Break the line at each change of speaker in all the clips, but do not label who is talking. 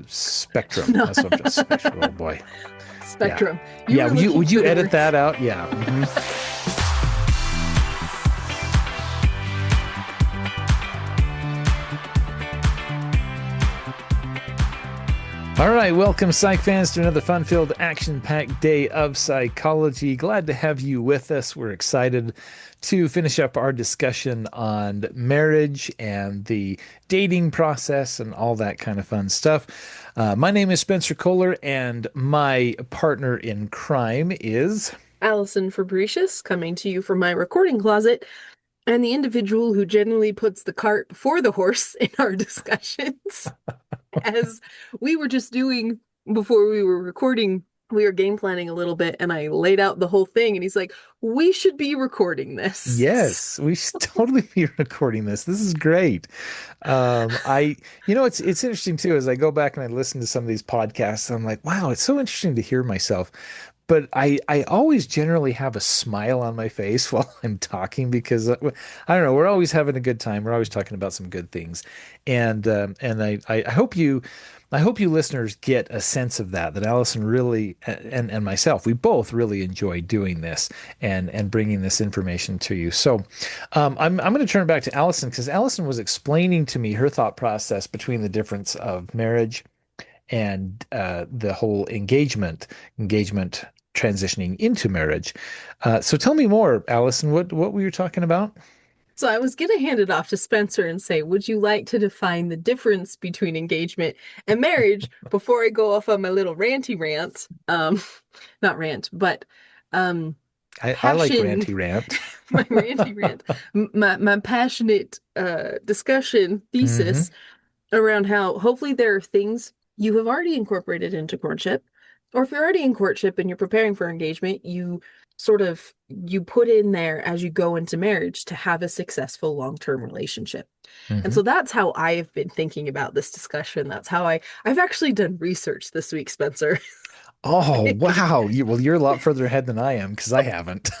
spectrum.
No,
That's what I'm just spectrum. Oh boy. Yeah.
Spectrum. You
Yeah.
were
Would
looking
you
for the
edit
word.
that out? Yeah. All right, welcome, Psych fans, to another fun-filled, action-packed day of psychology. Glad to have you with us. We're excited to finish up our discussion on marriage and the dating process and all that kind of fun stuff. My name is Spencer Kohler, and my partner in crime is.
Allison Fabricius coming to you from my recording closet, and the individual who generally puts the cart before the horse in our discussions. As we were just doing before we were recording, we were game planning a little bit, and I laid out the whole thing, and he's like, we should be recording this.
Yes, we should totally be recording this. This is great. It's interesting too, as I go back and I listen to some of these podcasts, I'm like, wow, it's so interesting to hear myself. But I always generally have a smile on my face while I'm talking because I don't know, we're always having a good time. We're always talking about some good things. And I hope you listeners get a sense of that Allison really and myself, we both really enjoy doing this and bringing this information to you. So I'm going to turn it back to Allison because Allison was explaining to me her thought process between the difference of marriage and the whole engagement transitioning into marriage. So tell me more, Allison. What were you talking about?
So I was going to hand it off to Spencer and say, would you like to define the difference between engagement and marriage before I go off on my little ranty rant? Not rant, but
I like
passion,
ranty rant.
my ranty rant, my passionate discussion
Hmm.
thesis around how hopefully there are things you have already incorporated into courtship, or if you're already in courtship and you're preparing for engagement, you put in there as you go into marriage to have a successful long-term relationship. And
Hmm.
so that's how I've been thinking about this discussion. That's how I've actually done research this week, Spencer.
Oh, wow. You're a lot further ahead than I am because I haven't.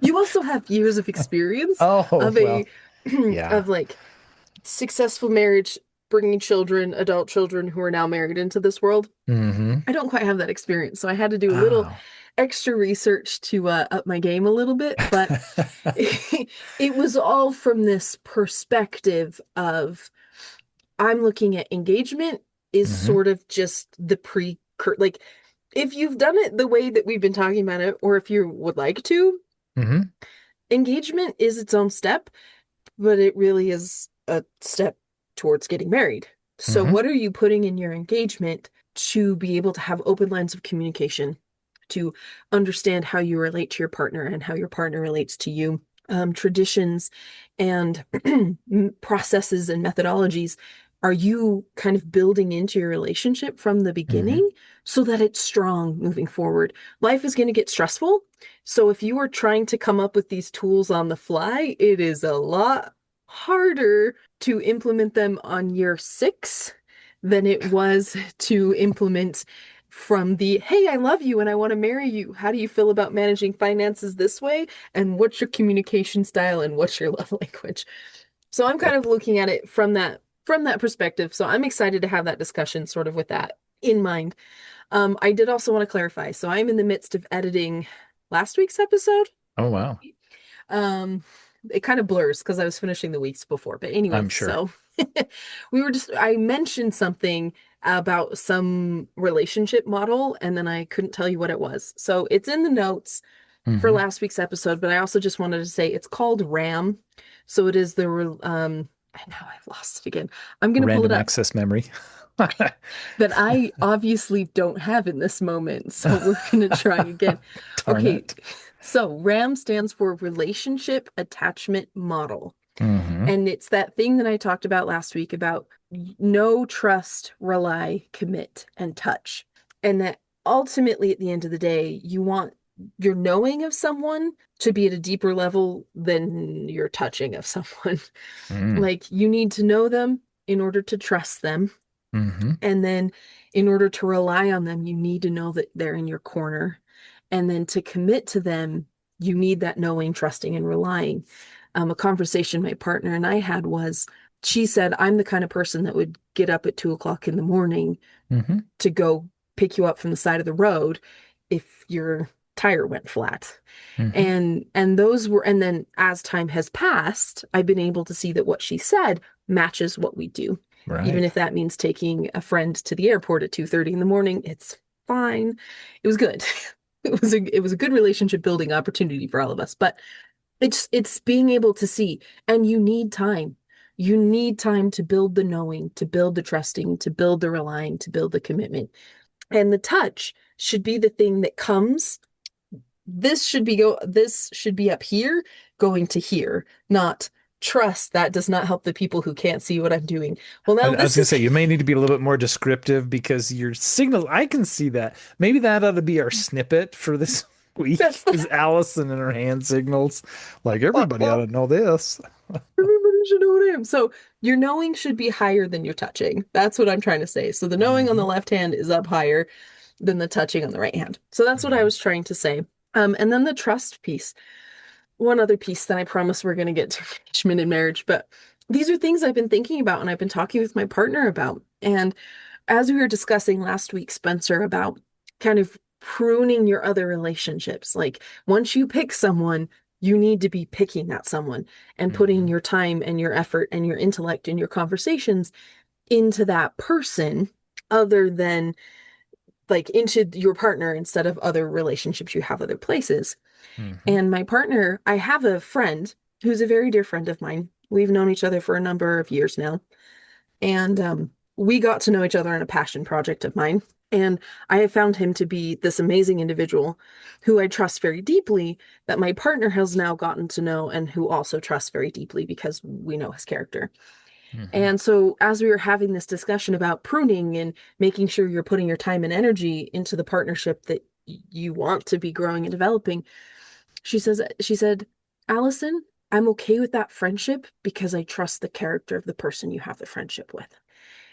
You also have years of experience
Oh,
of a
well, yeah.
of like successful marriage, bringing children, adult children who are now married into this world.
Hmm.
I don't quite have that experience, so I had to do a little
Oh.
extra research to up my game a little bit, but it was all from this perspective of I'm looking at engagement is
Hmm.
sort of just the pre like if you've done it the way that we've been talking about it, or if you would like to,
Hmm.
engagement is its own step, but it really is a step towards getting married. So,
Hmm.
what are you putting in your engagement to be able to have open lines of communication, to understand how you relate to your partner and how your partner relates to you? Traditions and processes and methodologies are you kind of building into your relationship from the
Hmm.
beginning so that it's strong moving forward? Life is going to get stressful. So if you are trying to come up with these tools on the fly, it is a lot harder to implement them on year 6 than it was to implement from the, hey, I love you and I want to marry you. How do you feel about managing finances this way? And what's your communication style and what's your love language? So I'm kind of looking at it from that perspective. So I'm excited to have that discussion sort of with that in mind. I did also want to clarify. So I'm in the midst of editing last week's episode.
Oh, wow.
Um, it kind of blurs because I was finishing the weeks before. But
I'm
anyways,
sure.
so I mentioned something about some relationship model and then I couldn't tell you what it was. So it's in the notes for
Hmm.
last week's episode, but I also just wanted to say it's called RAM. So it is and now I've lost it again. I'm gonna pull it
Random
up
access memory.
that I obviously don't have in this moment. So we're gonna try again.
Darn
Okay,
it.
so RAM stands for Relationship Attachment Model.
Hmm.
And it's that thing that I talked about last week about know, trust, rely, commit, and touch. And that ultimately, at the end of the day, you want your knowing of someone to be at a deeper level than your touching of someone.
Mm.
Like you need to know them in order to trust them.
Hmm.
And then in order to rely on them, you need to know that they're in your corner. And then to commit to them, you need that knowing, trusting, and relying. A conversation my partner and I had was she said, I'm the kind of person that would get up at 2 o'clock in the morning
Hmm.
to go pick you up from the side of the road if your tire went flat.
Hmm.
And those were, and then as time has passed, I've been able to see that what she said matches what we do. Even
Right.
if that means taking a friend to the airport at 2:30 in the morning, it's fine. It was good. It was a good relationship building opportunity for all of us. But it's being able to see, and you need time. You need time to build the knowing, to build the trusting, to build the relying, to build the commitment. And the touch should be the thing that comes. This should be up here going to here, not trust that does not help the people who can't see what I'm doing. Well,
I,
now
I was
this
gonna
is
say you may need to be a little bit more descriptive because your signal. I can see that. Maybe that ought to be our snippet for this week.
that's
Is Allison and her hand signals? Like
the
everybody ought to know this.
everybody should know what I am. So your knowing should be higher than your touching. That's what I'm trying to say. So the knowing on the
Hmm.
left hand is up higher than the touching on the right hand. So that's what I
Hmm.
was trying to say. And then the trust piece. One other piece that I promise we're going to get to engagement and marriage, but these are things I've been thinking about and I've been talking with my partner about. And as we were discussing last week, Spencer, about kind of pruning your other relationships, like once you pick someone, you need to be picking that someone and putting
Hmm.
your time and your effort and your intellect and your conversations into that person other than like into your partner instead of other relationships you have other places.
Hmm.
And my partner, I have a friend who's a very dear friend of mine. We've known each other for a number of years now. And we got to know each other in a passion project of mine. And I have found him to be this amazing individual who I trust very deeply, that my partner has now gotten to know and who also trusts very deeply because we know his character.
Hmm.
And so, as we were having this discussion about pruning and making sure you're putting your time and energy into the partnership that you want to be growing and developing, she said, Allison, I'm okay with that friendship because I trust the character of the person you have the friendship with.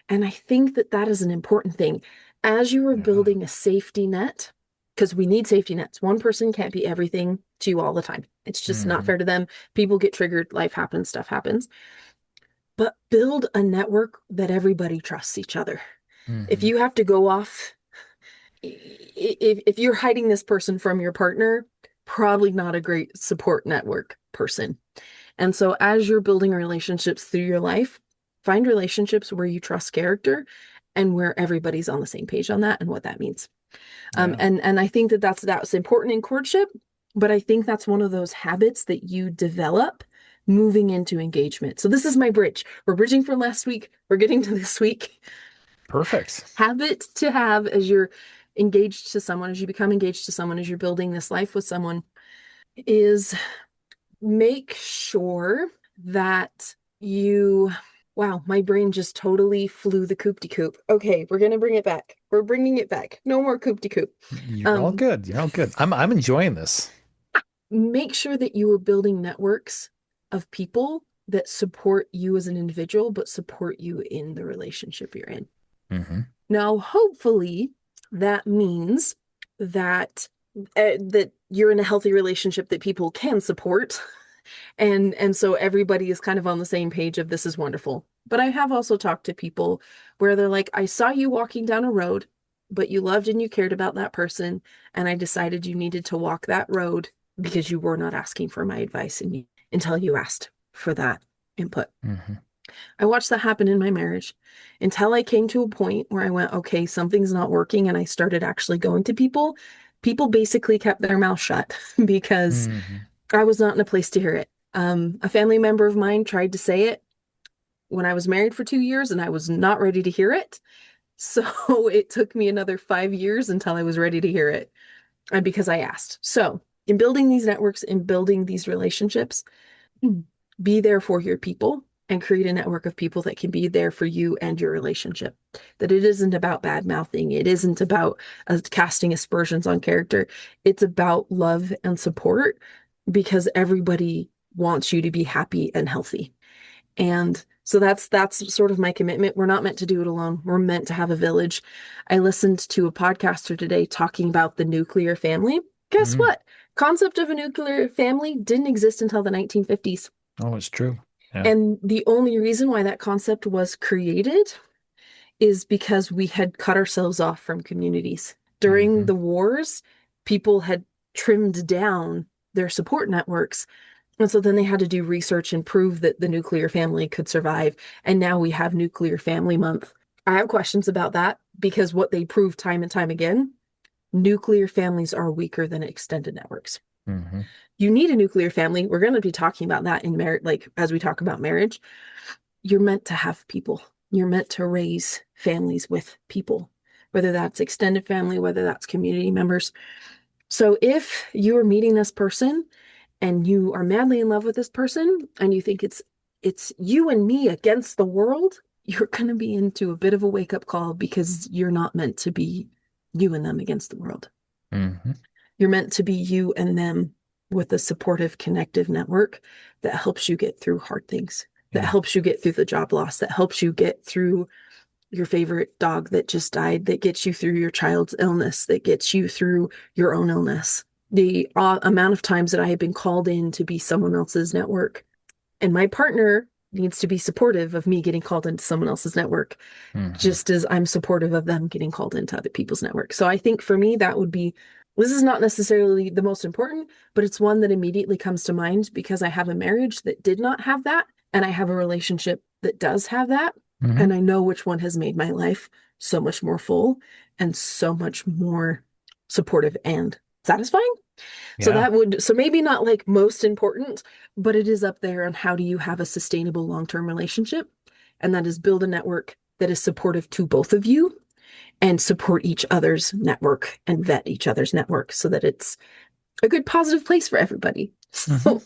And I think that that is an important thing. As you are
Yeah.
building a safety net, because we need safety nets, one person can't be everything to you all the time. It's just not
Hmm.
fair to them. People get triggered, life happens, stuff happens. But build a network that everybody trusts each other. If
Hmm.
you have to go off, if you're hiding this person from your partner, probably not a great support network person. And so as you're building relationships through your life, find relationships where you trust character and where everybody's on the same page on that and what that means.
Yeah.
And I think that that's important in courtship, but I think that's one of those habits that you develop moving into engagement. So this is my bridge. We're bridging from last week. We're getting to this week.
Perfect.
Habit to have as you're engaged to someone, as you become engaged to someone, as you're building this life with someone, is make sure that you, wow, my brain just totally flew the coop de coop. Okay, we're gonna bring it back. We're bringing it back. No more coop de coop.
You're all
Um,
good. You're all good. I'm enjoying this.
make sure that you are building networks of people that support you as an individual, but support you in the relationship you're in.
Hmm.
Now, hopefully, that means that that you're in a healthy relationship that people can support, and so everybody is kind of on the same page of this is wonderful. But I have also talked to people where they're like, I saw you walking down a road, but you loved and you cared about that person, and I decided you needed to walk that road because you were not asking for my advice until you asked for that input.
Hmm.
I watched that happen in my marriage until I came to a point where I went, okay, something's not working. And I started actually going to people. People basically kept their mouth shut because
Hmm.
I was not in a place to hear it. A family member of mine tried to say it when I was married for 2 years and I was not ready to hear it. So it took me another 5 years until I was ready to hear it, and because I asked. So in building these networks, in building these relationships, be there for your people and create a network of people that can be there for you and your relationship. That it isn't about bad mouthing, it isn't about casting aspersions on character. It's about love and support because everybody wants you to be happy and healthy. And so that's sort of my commitment. We're not meant to do it alone. We're meant to have a village. I listened to a podcaster today talking about the nuclear family. Guess
Mm.
what? Concept of a nuclear family didn't exist until the 1950s.
Oh, it's true. Yeah.
And the only reason why that concept was created is because we had cut ourselves off from communities. During
Hmm.
the wars, people had trimmed down their support networks. And so then they had to do research and prove that the nuclear family could survive. And now we have Nuclear Family Month. I have questions about that because what they prove time and time again, nuclear families are weaker than extended networks.
Hmm.
You need a nuclear family. We're going to be talking about that in marriage, like as we talk about marriage. You're meant to have people. You're meant to raise families with people, whether that's extended family, whether that's community members. So if you are meeting this person and you are madly in love with this person and you think it's you and me against the world, you're going to be into a bit of a wake-up call because you're not meant to be you and them against the world.
Hmm.
You're meant to be you and them with a supportive, connective network that helps you get through hard things, that
Yeah.
helps you get through the job loss, that helps you get through your favorite dog that just died, that gets you through your child's illness, that gets you through your own illness. The amount of times that I have been called in to be someone else's network, and my partner needs to be supportive of me getting called into someone else's network,
Hmm.
just as I'm supportive of them getting called into other people's network. So I think for me, that would be this is not necessarily the most important, but it's one that immediately comes to mind because I have a marriage that did not have that, and I have a relationship that does have that.
Hmm.
And I know which one has made my life so much more full and so much more supportive and satisfying. So
Yeah.
that would, so maybe not like most important, but it is up there on how do you have a sustainable long-term relationship? And that is build a network that is supportive to both of you and support each other's network and vet each other's network so that it's a good positive place for everybody.
Hmm.
So,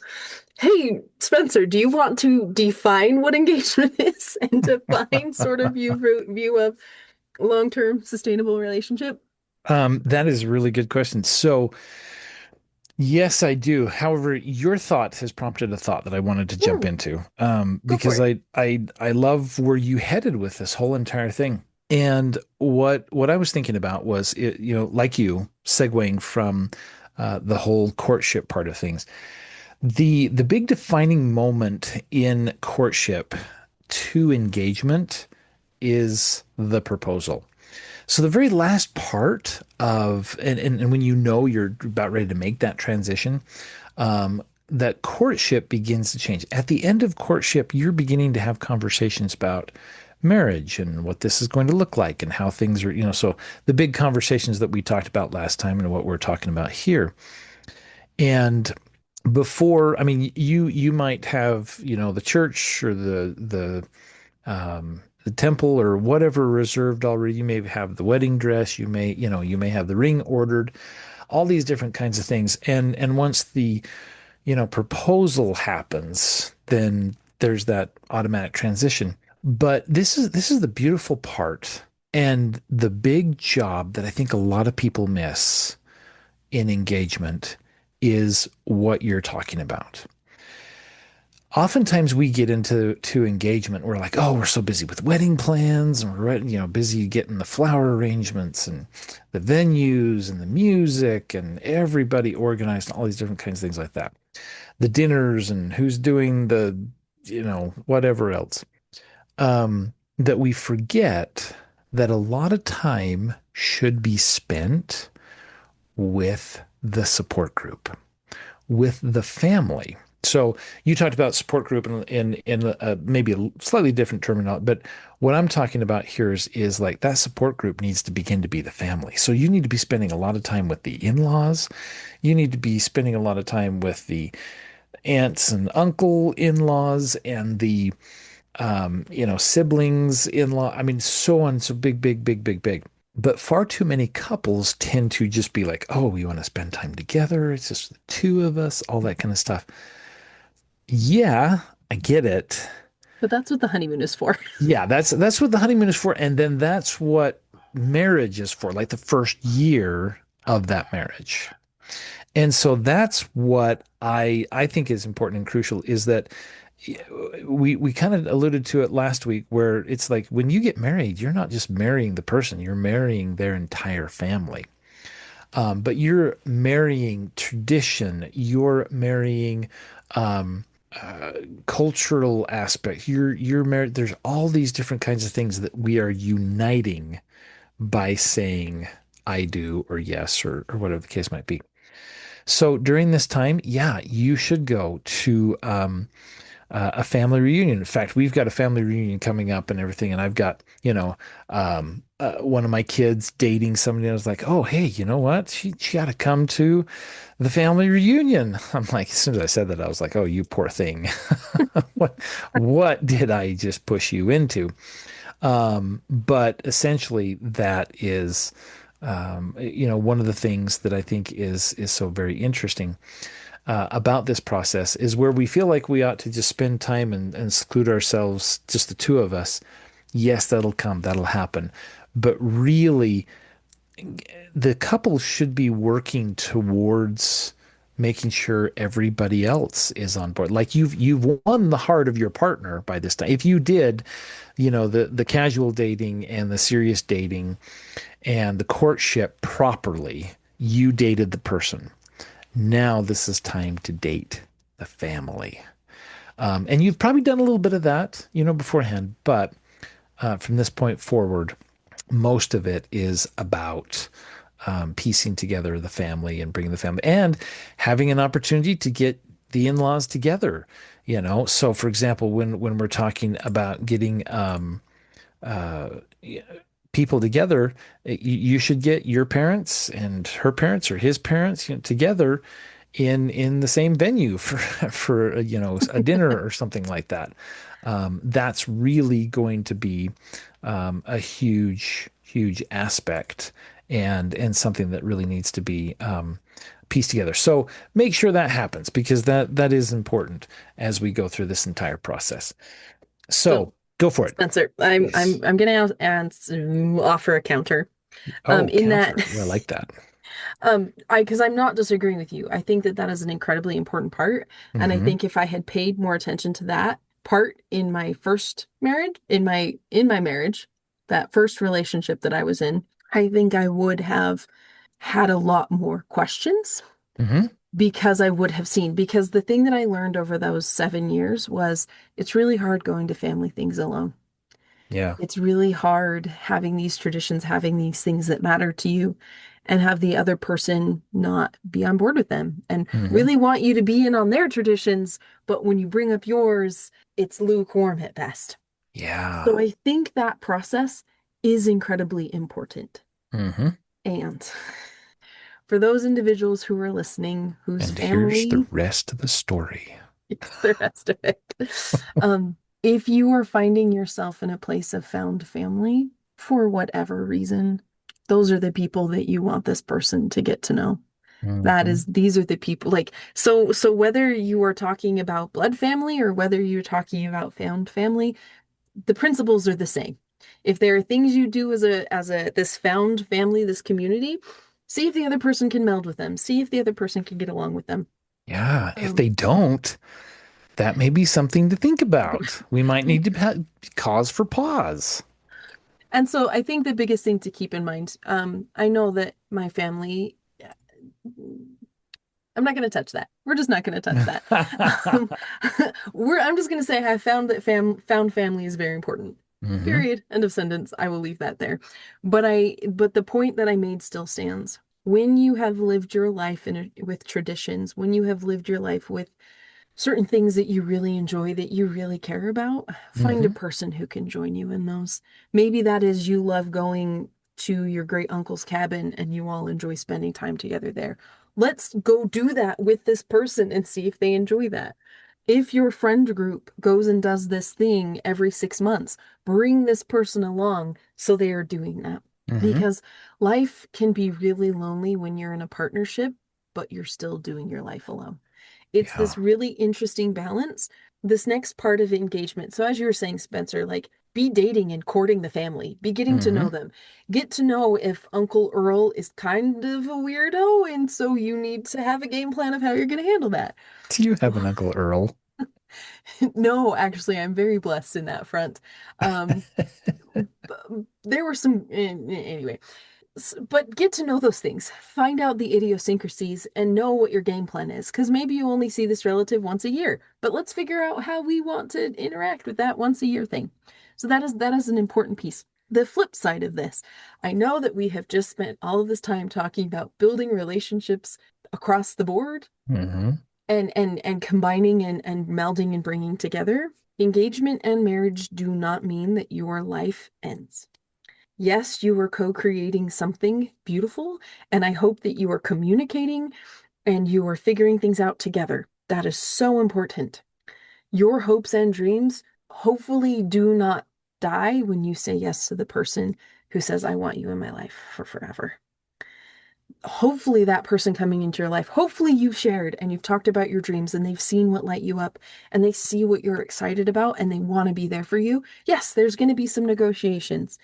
hey, Spencer, do you want to define what engagement is and define sort of view of long-term sustainable relationship?
That is a really good question. So, yes, I do. However, your thought has prompted a thought that I wanted to jump
Hmm,
into,
go for
because
it.
I love where you headed with this whole entire thing. And what I was thinking about was, like you, segueing from the whole courtship part of things. The big defining moment in courtship to engagement is the proposal. So the very last part of and when you know you're about ready to make that transition, that courtship begins to change. At the end of courtship, you're beginning to have conversations about marriage and what this is going to look like and how things are, so the big conversations that we talked about last time and what we're talking about here. And before, I mean, you might have, the church or the temple or whatever reserved already. You may have the wedding dress. You may have the ring ordered. All these different kinds of things. And once the proposal happens, then there's that automatic transition. But this is the beautiful part and the big job that I think a lot of people miss in engagement is what you're talking about. Oftentimes we get into engagement. We're like, oh, we're so busy with wedding plans, and we're busy getting the flower arrangements and the venues and the music and everybody organized and all these different kinds of things like that. The dinners and who's doing the whatever else. That we forget that a lot of time should be spent with the support group, with the family. So you talked about support group in maybe a slightly different terminology, but what I'm talking about here is like that support group needs to begin to be the family. So you need to be spending a lot of time with the in-laws. You need to be spending a lot of time with the aunts and uncle in-laws and the siblings in-law. I mean, so on, so big, big, big, big, big. But far too many couples tend to just be like, oh, we want to spend time together. It's just the two of us, all that kind of stuff. Yeah, I get it.
But that's what the honeymoon is for.
Yeah, that's what the honeymoon is for, and then that's what marriage is for, like the first year of that marriage. And so that's what I think is important and crucial is that we kind of alluded to it last week where it's like when you get married, you're not just marrying the person, you're marrying their entire family. But you're marrying tradition, you're marrying uh, cultural aspect. You're married. There's all these different kinds of things that we are uniting by saying I do or yes or whatever the case might be. So during this time, yeah, you should go to a family reunion. In fact, we've got a family reunion coming up and everything, and I've got, one of my kids dating somebody. I was like, oh, hey, you know what? She ought to come to the family reunion. I'm like, as soon as I said that, I was like, oh, you poor thing. What did I just push you into? But essentially, that is, one of the things that I think is so very interesting about this process is where we feel like we ought to just spend time and seclude ourselves, just the two of us. Yes, that'll come, that'll happen. But really, the couple should be working towards making sure everybody else is on board. Like you've won the heart of your partner by this time. If you did, the casual dating and the serious dating and the courtship properly, you dated the person. Now this is time to date the family. And you've probably done a little bit of that, beforehand, but from this point forward, most of it is about piecing together the family and bringing the family and having an opportunity to get the in-laws together. So for example, when we're talking about getting uh, people together, you should get your parents and her parents or his parents, together in the same venue for for a dinner or something like that. That's really going to be a huge aspect and something that really needs to be pieced together. So make sure that happens because that is important as we go through this entire process.
So,
So go for it.
Spencer, I'm
Yes.
I'm I'm gonna offer a counter.
Oh,
In that,
counter. Ooh, I like that.
because I'm not disagreeing with you. I think that that is an incredibly important part, and I
Hmm.
think if I had paid more attention to that part in my first marriage, in my marriage, that first relationship that I was in, I think I would have had a lot more questions
Hmm.
because I would have seen. Because the thing that I learned over those 7 years was it's really hard going to family things alone.
Yeah.
It's really hard having these traditions, having these things that matter to you, and have the other person not be on board with them and
Hmm.
really want you to be in on their traditions. But when you bring up yours, it's lukewarm at best. So
Yeah.
I think that process is incredibly important.
Hmm.
And for those individuals who are listening, whose
And here's the
family
rest of the story.
is the rest of it, um, if you are finding yourself in a place of found family for whatever reason, those are the people that you want this person to get to know.
Hmm.
These are the people like so whether you are talking about blood family or whether you're talking about found family, the principles are the same. If there are things you do as a this found family, this community, see if the other person can meld with them. See if the other person can get along with them.
Yeah. If
Um,
they don't, that may be something to think about. We might need to cause for pause.
and so I think the biggest thing to keep in mind, I know that my family, I'm not going to touch that. We're just not going to touch that. Um, I'm just going to say I found that found family is very important.
Hmm.
Period. End of sentence. I will leave that there. But the point that I made still stands. When you have lived your life with traditions, when you have lived your life with certain things that you really enjoy, that you really care about, find a
Hmm.
person who can join you in those. Maybe that is you love going to your great uncle's cabin and you all enjoy spending time together there. Let's go do that with this person and see if they enjoy that. If your friend group goes and does this thing every 6 months, bring this person along so they are doing that.
Hmm.
Because life can be really lonely when you're in a partnership, but you're still doing your life alone. It's
Yeah.
this really interesting balance. This next part of engagement. So, as you were saying, Spencer, like be dating and courting the family, be getting to know
Hmm.
them, get to know if Uncle Earl is kind of a weirdo. And so you need to have a game plan of how you're going to handle that.
Do you have an Uncle Earl?
No, actually, I'm very blessed in that front. Um, there were some, anyway. But get to know those things. Find out the idiosyncrasies and know what your game plan is. Because maybe you only see this relative once a year, but let's figure out how we want to interact with that once a year thing. So that is an important piece. The flip side of this, I know that we have just spent all of this time talking about building relationships across the board
Hmm.
and combining and melding and bringing together. Engagement and marriage do not mean that your life ends. Yes, you are co-creating something beautiful, and I hope that you are communicating and you are figuring things out together. That is so important. Your hopes and dreams hopefully do not die when you say yes to the person who says, I want you in my life for forever. Hopefully, that person coming into your life, hopefully, you've shared and you've talked about your dreams and they've seen what light you up and they see what you're excited about and they want to be there for you. Yes, there's going to be some negotiations.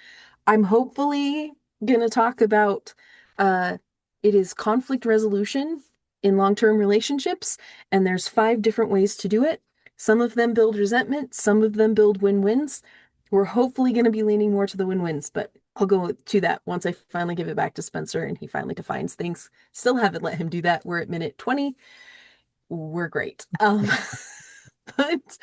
I'm hopefully going to talk about uh, it is conflict resolution in long-term relationships, and there's 5 different ways to do it. Some of them build resentment, some of them build win-wins. We're hopefully going to be leaning more to the win-wins, but I'll go to that once I finally give it back to Spencer and he finally defines things. Still haven't let him do that. We're at minute 20. We're great. But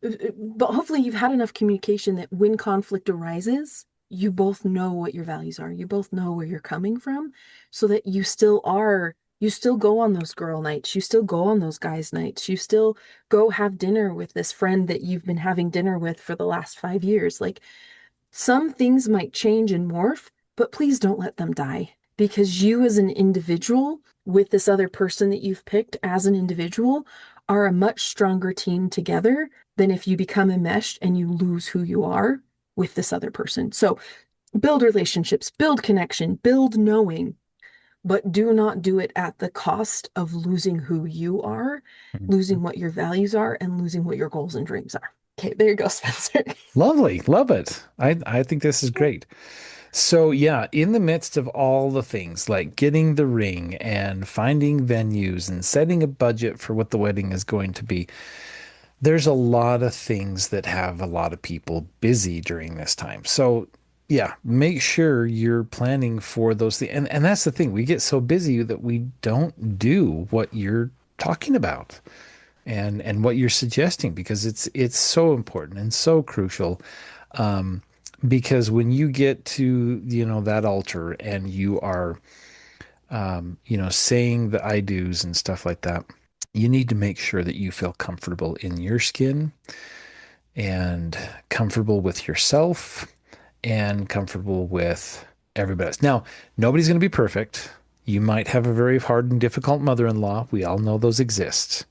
but hopefully you've had enough communication that when conflict arises, you both know what your values are. You both know where you're coming from so that you still go on those girl nights. You still go on those guys nights. You still go have dinner with this friend that you've been having dinner with for the last 5 years. Like some things might change and morph, but please don't let them die because you as an individual with this other person that you've picked as an individual are a much stronger team together than if you become enmeshed and you lose who you are with this other person. So build relationships, build connection, build knowing, but do not do it at the cost of losing who you are, losing what your values are, and losing what your goals and dreams are. Okay, there you go, Spencer.
Lovely. Love it. I think this is great. So yeah, in the midst of all the things like getting the ring and finding venues and setting a budget for what the wedding is going to be, there's a lot of things that have a lot of people busy during this time. So yeah, make sure you're planning for those things. And that's the thing. We get so busy that we don't do what you're talking about and what you're suggesting because it's so important and so crucial. Um, because when you get to, that altar and you are, saying the I do's and stuff like that, you need to make sure that you feel comfortable in your skin and comfortable with yourself and comfortable with everybody else. Now, nobody's going to be perfect. You might have a very hard and difficult mother-in-law. We all know those exist.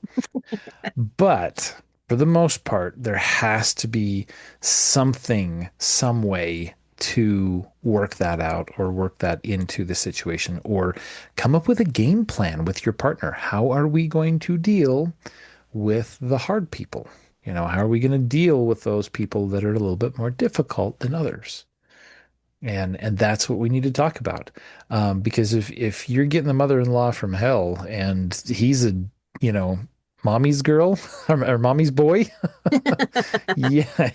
But for the most part, there has to be something, some way to work that out or work that into the situation or come up with a game plan with your partner. How are we going to deal with the hard people? How are we going to deal with those people that are a little bit more difficult than others? And that's what we need to talk about. Because if you're getting the mother-in-law from hell and he's a, you know, mommy's girl or mommy's boy, yeah,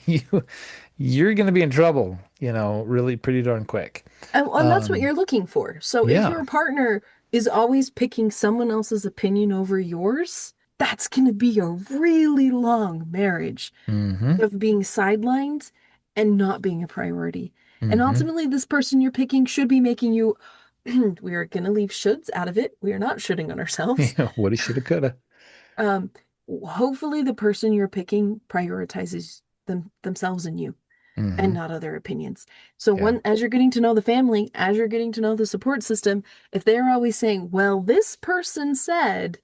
you're going to be in trouble, really pretty darn quick.
And that's what
Um,
you're looking for. So if
yeah.
your partner is always picking someone else's opinion over yours, that's going to be a really long marriage
Hmm.
of being sidelined and not being a priority. And
Hmm.
ultimately, this person you're picking should be making you, we are going to leave shoulds out of it. We are not shoulding on ourselves.
Yeah, woulda, shoulda, coulda.
Um, Hopefully, the person you're picking prioritizes themselves and you and
Hmm.
not other opinions. So
Yeah.
as you're getting to know the family, as you're getting to know the support system, if they're always saying, well, this person said,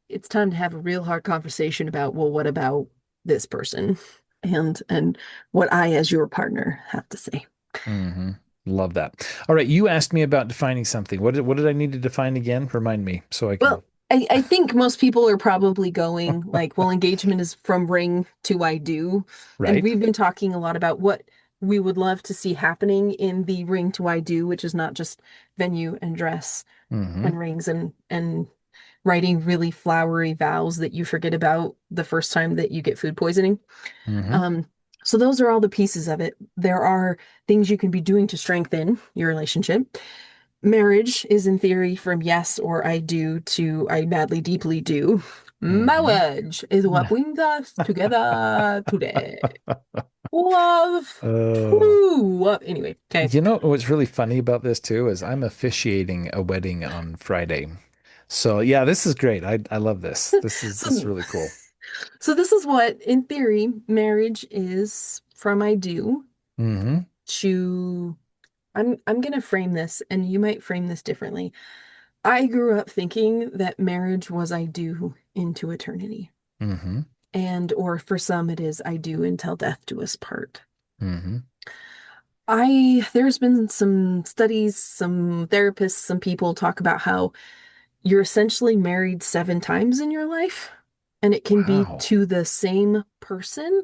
it's time to have a real hard conversation about, well, what about this person? And what I, as your partner, have to say.
Hmm. Love that. All right, you asked me about defining something. What did I need to define again? Remind me so I can.
Well, I think most people are probably going like, well, engagement is from ring to I do. And
Right.
we've been talking a lot about what we would love to see happening in the ring to I do, which is not just venue and dress
Hmm.
and rings and writing really flowery vows that you forget about the first time that you get food poisoning.
Hmm.
Um, so those are all the pieces of it. There are things you can be doing to strengthen your relationship. Marriage is in theory from yes or I do to I madly deeply do.
Hmm.
Marriage is what brings us together today. Love.
Uh,
Woo. Anyway, okay.
you know what's really funny about this too is I'm officiating a wedding on Friday. So yeah, this is great. I love this. This is
So,
really cool.
so this is what, in theory, marriage is from I do
Hmm.
to I'm gonna frame this, and you might frame this differently. I grew up thinking that marriage was I do into eternity.
Hmm.
And or for some it is I do until death do us part.
Hmm.
There's been some studies, some therapists, some people talk about how you're essentially married 7 times in your life, and it can be
Wow.
to the same person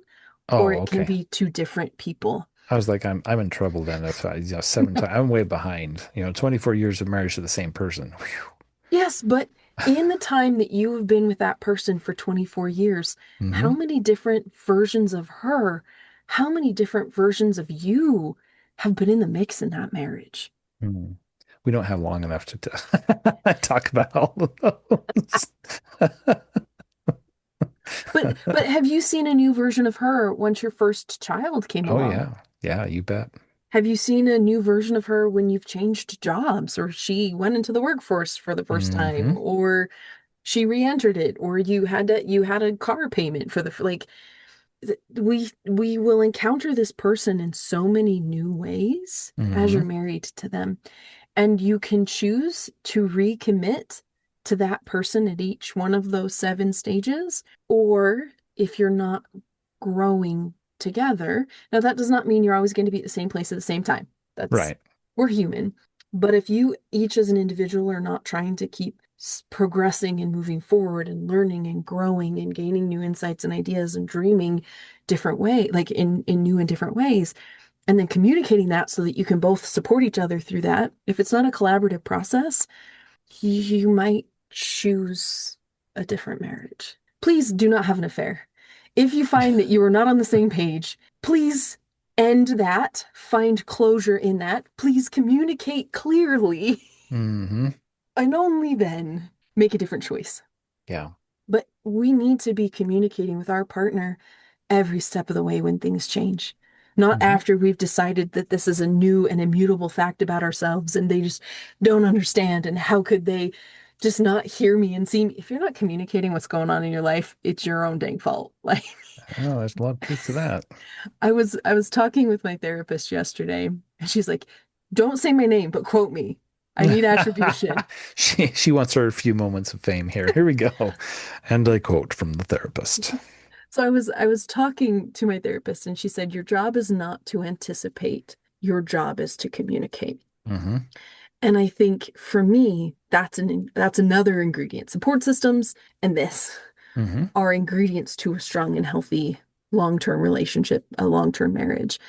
or
Oh,
it can
okay.
be to different people.
I was like, I'm in trouble then if I, 7 times. I'm way behind. 24 years of marriage to the same person.
Yes, but in the time that you have been with that person for 24 years, how
Hmm.
many different versions of her, how many different versions of you have been in the mix in that marriage?
Hmm. We don't have long enough to talk about all of those.
But have you seen a new version of her once your first child came
Oh
along?
yeah. Yeah, you bet.
Have you seen a new version of her when you've changed jobs or she went into the workforce for the first time
Hmm.
or she re-entered it or you had a car payment for the like we will encounter this person in so many new ways as you're
Hmm.
married to them. And you can choose to recommit to that person at each one of those 7 stages. Or if you're not growing together, now that does not mean you're always going to be at the same place at the same time. That's,
Right.
we're human. But if you each as an individual are not trying to keep progressing and moving forward and learning and growing and gaining new insights and ideas and dreaming different way, like in new and different ways, and then communicating that so that you can both support each other through that. If it's not a collaborative process, you might choose a different marriage. Please do not have an affair. If you find that you are not on the same page, please end that, find closure in that. Please communicate clearly,
Hmm.
and only then make a different choice.
Yeah.
But we need to be communicating with our partner every step of the way when things change. Not
Hmm.
after we've decided that this is a new and immutable fact about ourselves and they just don't understand. And how could they just not hear me and see me? If you're not communicating what's going on in your life, it's your own dang fault. Like
Oh, there's a lot of truth to that.
I was talking with my therapist yesterday and she's like, "Don't say my name, but quote me. I need attribution."
She wants her few moments of fame here. Here we go. And I quote from the therapist.
So I was talking to my therapist and she said, "Your job is not to anticipate. Your job is to communicate."
Hmm.
And I think for me, that's another ingredient. Support systems and this
Hmm.
are ingredients to a strong and healthy long-term relationship, a long-term marriage.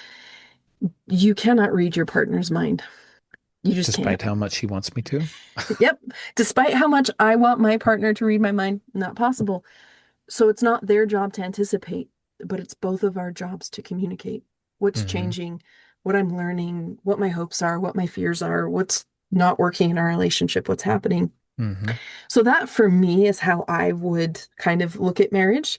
You cannot read your partner's mind. You just can't.
Despite how much he wants me to.
Yep. Despite how much I want my partner to read my mind, not possible. So it's not their job to anticipate, but it's both of our jobs to communicate what's
Hmm.
changing, what I'm learning, what my hopes are, what my fears are, what's not working in our relationship, what's happening.
Hmm.
So that for me is how I would kind of look at marriage.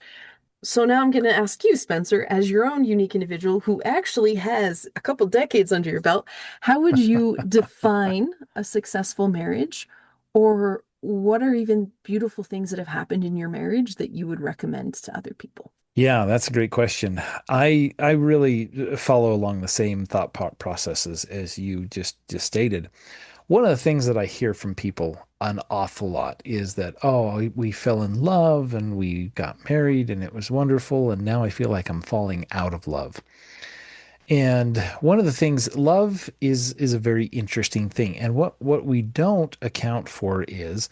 So now I'm going to ask you, Spencer, as your own unique individual who actually has a couple decades under your belt, how would you define a successful marriage? Or what are even beautiful things that have happened in your marriage that you would recommend to other people?
Yeah, that's a great question. I really follow along the same processes as you just stated. One of the things that I hear from people an awful lot is that, oh, we fell in love and we got married and it was wonderful, and now I feel like I'm falling out of love. And one of the things, love is a very interesting thing. And what we don't account for is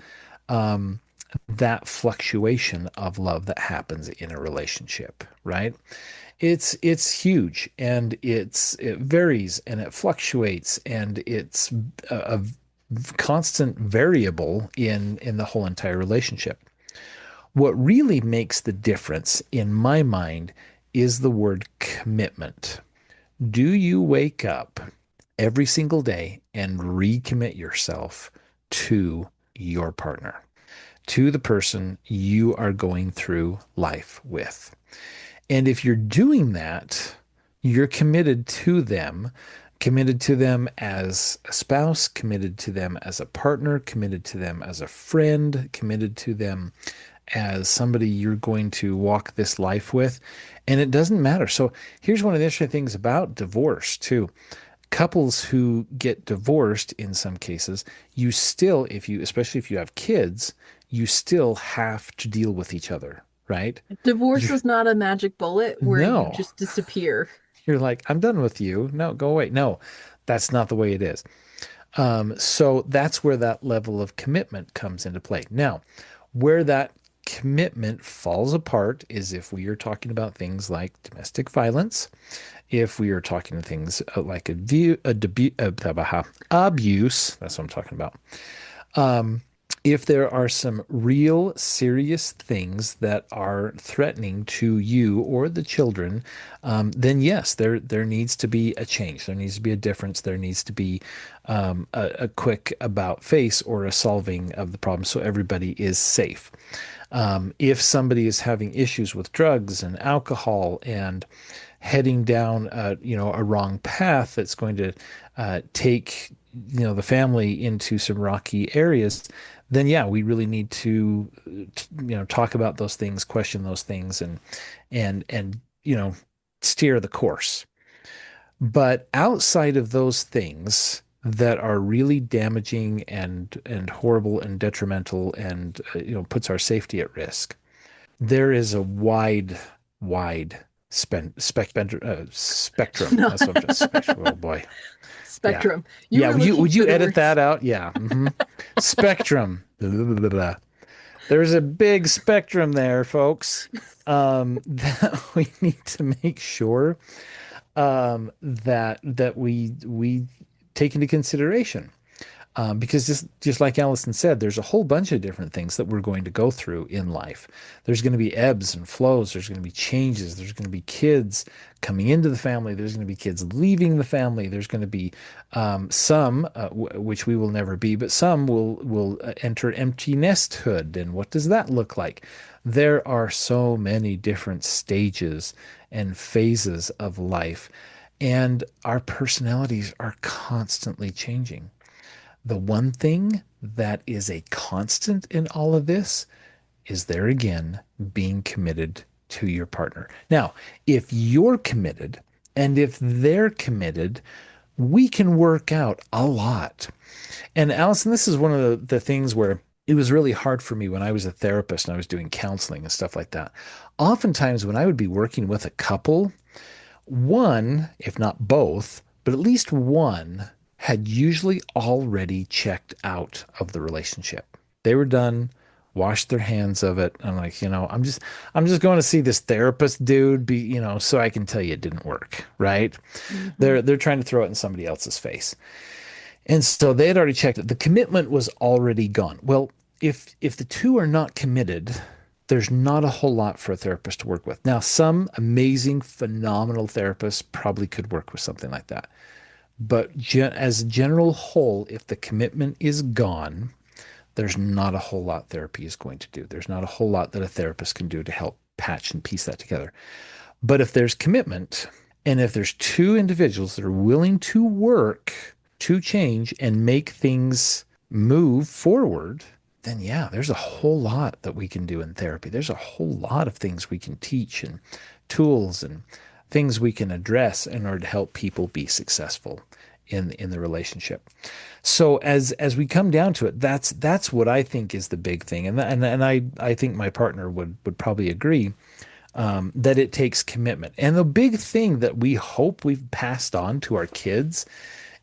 um, that fluctuation of love that happens in a relationship, right? It's huge and it varies and it fluctuates and it's a constant variable in the whole entire relationship. What really makes the difference in my mind is the word commitment. Do you wake up every single day and recommit yourself to your partner, to the person you are going through life with. And if you're doing that, you're committed to them as a spouse, committed to them as a partner, committed to them as a friend, committed to them as somebody you're going to walk this life with. And it doesn't matter. So here's one of the interesting things about divorce, too. Couples who get divorced in some cases, you still, if you, especially if you have kids, you still have to deal with each other, right?
Divorce
You,
is not a magic bullet where you
no,
just disappear.
you're like, I'm done with you. No, go away. No, that's not the way it is. So that's where that level of commitment comes into play. Now, where that commitment falls apart is if we are talking about things like domestic violence, if we are talking things like abuse, that's what I'm talking about. If there are some real serious things that are threatening to you or the children, then yes, there needs to be a change. There needs to be a difference. There needs to be a quick about face or a solving of the problem so everybody is safe. If somebody is having issues with drugs and alcohol and heading down, a wrong path that's going to take, the family into some rocky areas, then yeah, we really need to, talk about those things, question those things, and steer the course. But outside of those things that are really damaging and horrible and detrimental and puts our safety at risk, there is a wide spectrum.
No.
That's what I'm just spectrum. Oh boy, yeah,
Spectrum. You
yeah.
were
Would
looking
you
for the
edit
words.
that out? Yeah. Spectrum. Blah, blah, blah, blah. There's a big spectrum there, folks. That we need to make sure that we take into consideration. Because just like Allison said, there's a whole bunch of different things that we're going to go through in life. There's going to be ebbs and flows. There's going to be changes. There's going to be kids coming into the family. There's going to be kids leaving the family. There's going to be some, which we will never be, but some will enter empty nesthood. And what does that look like? There are so many different stages and phases of life, and our personalities are constantly changing. The one thing that is a constant in all of this is there again being committed to your partner. Now, if you're committed and if they're committed, we can work out a lot. And Allison, this is one of the things where it was really hard for me when I was a therapist and I was doing counseling and stuff like that. Oftentimes, when I would be working with a couple, one, if not both, but at least one had usually already checked out of the relationship. They were done, washed their hands of it. I'm like, I'm just going to see this therapist dude so I can tell you it didn't work, right?
Mhm.
They're trying to throw it in somebody else's face. And so they had already checked it. The commitment was already gone. Well, if the two are not committed, there's not a whole lot for a therapist to work with. Now, some amazing, phenomenal therapists probably could work with something like that. But as a general whole, if the commitment is gone, there's not a whole lot therapy is going to do. There's not a whole lot that a therapist can do to help patch and piece that together. But if there's commitment, and if there's two individuals that are willing to work to change and make things move forward, then yeah, there's a whole lot that we can do in therapy. There's a whole lot of things we can teach and tools and things we can address in order to help people be successful in the relationship. So as we come down to it, that's what I think is the big thing, and I think my partner would probably agree, that it takes commitment. And the big thing that we hope we've passed on to our kids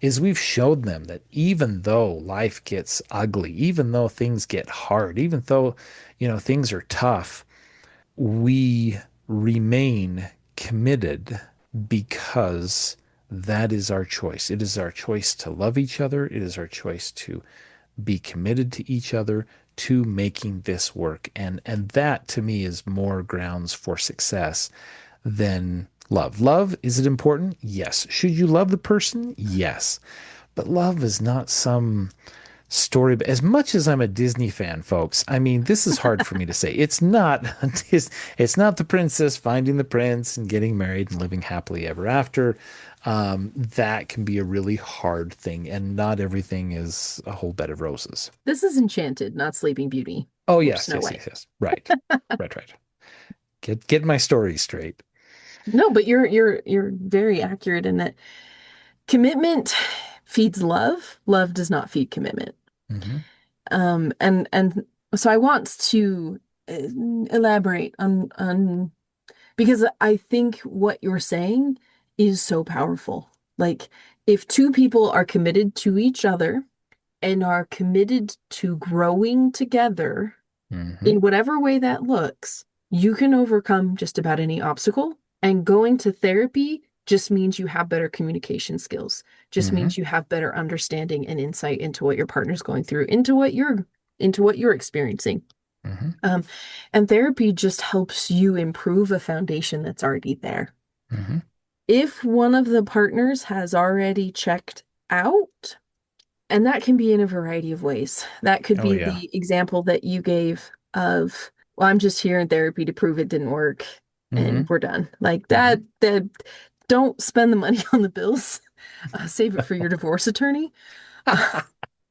is we've showed them that even though life gets ugly, even though things get hard, even though, things are tough, we remain committed because that is our choice. It is our choice to love each other. It is our choice to be committed to each other, to making this work. And that to me is more grounds for success than Love, is it important? Yes. Should you love the person? Yes. But love is not some story. As much as I'm a Disney fan, folks, I mean, this is hard for me to say. It's not the princess finding the prince and getting married and living happily ever after. That can be a really hard thing, and not everything is a whole bed of roses.
This is Enchanted, not Sleeping Beauty
Oh,
or
yes,
Snow
yes,
White.
yes, yes. Right. Right, right. Get my story straight.
No, but you're very accurate in that commitment feeds love. Love does not feed commitment.
Hmm.
And so I want to elaborate on because I think what you're saying is so powerful. Like if two people are committed to each other and are committed to growing together
Hmm.
in whatever way that looks, you can overcome just about any obstacle. And going to therapy just means you have better communication skills, just
Hmm.
means you have better understanding and insight into what your partner's going through, into what you're experiencing.
Hmm.
Um, and therapy just helps you improve a foundation that's already there.
Hmm.
If one of the partners has already checked out, and that can be in a variety of ways. That could
Oh
be
yeah.
the example that you gave of, well, I'm just here in therapy to prove it didn't work
Hmm.
and we're done. Like
Hmm.
that don't spend the money on the bills. Save it for your divorce attorney.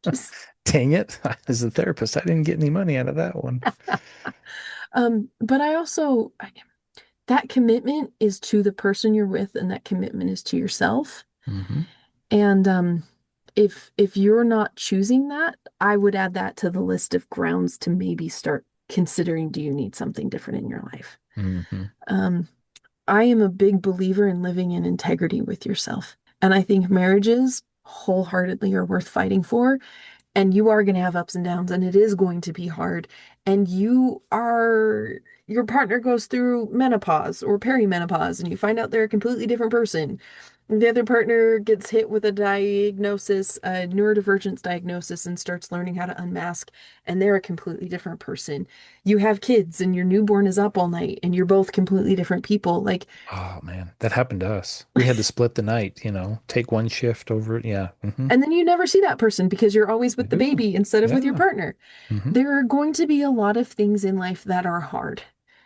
Just
Dang it. As a therapist, I didn't get any money out of that one.
but I also that commitment is to the person you're with and that commitment is to yourself.
Hmm.
And if you're not choosing that, I would add that to the list of grounds to maybe start considering, do you need something different in your life?
Hmm.
Um, I am a big believer in living in integrity with yourself. And I think marriages wholeheartedly are worth fighting for. And you are going to have ups and downs, and it is going to be hard. And your partner goes through menopause or perimenopause, and you find out they're a completely different person. The other partner gets hit with a diagnosis, a neurodivergence diagnosis, and starts learning how to unmask, and they're a completely different person. You have kids, and your newborn is up all night, and you're both completely different people. Like,
Oh man, that happened to us. We had to split the night, take one shift over it. Yeah. Hmm.
and then you never see that person because you're always with the
Yeah.
baby instead of with your
Yeah.
partner.
Hmm.
There are going to be a lot of things in life that are hard.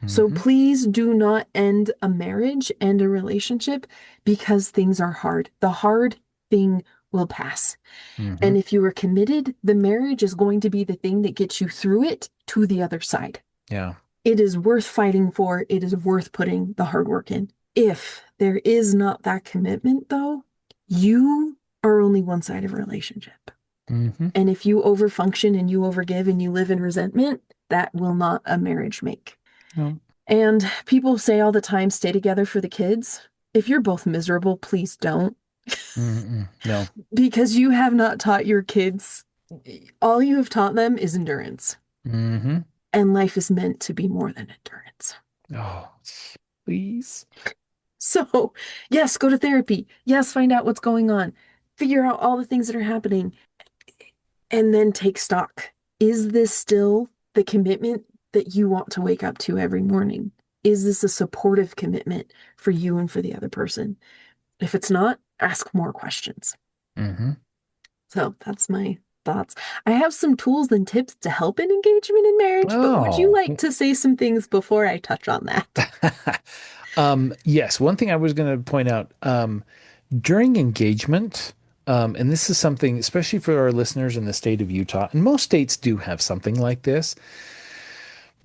So
Hmm.
please do not end a marriage and a relationship because things are hard. The hard thing will pass.
Hmm.
And if you are committed, the marriage is going to be the thing that gets you through it to the other side.
Yeah.
It is worth fighting for. It is worth putting the hard work in. If there is not that commitment, though, you are only one side of a relationship.
Hmm.
And if you overfunction and you overgive and you live in resentment, that will not a marriage make.
No.
And people say all the time, stay together for the kids. If you're both miserable, please don't,
Mm-mm. No.
because you have not taught your kids. All you have taught them is endurance.
Hmm.
And life is meant to be more than endurance.
Oh, please.
So, yes, go to therapy. Yes, find out what's going on. Figure out all the things that are happening and then take stock. Is this still the commitment that you want to wake up to every morning? Is this a supportive commitment for you and for the other person? If it's not, ask more questions.
Hmm.
So that's my thoughts. I have some tools and tips to help in engagement and marriage, but would you
Oh.
like to say some things before I touch on that?
Yes, one thing I was going to point out, during engagement, and this is something, especially for our listeners in the state of Utah, and most states do have something like this.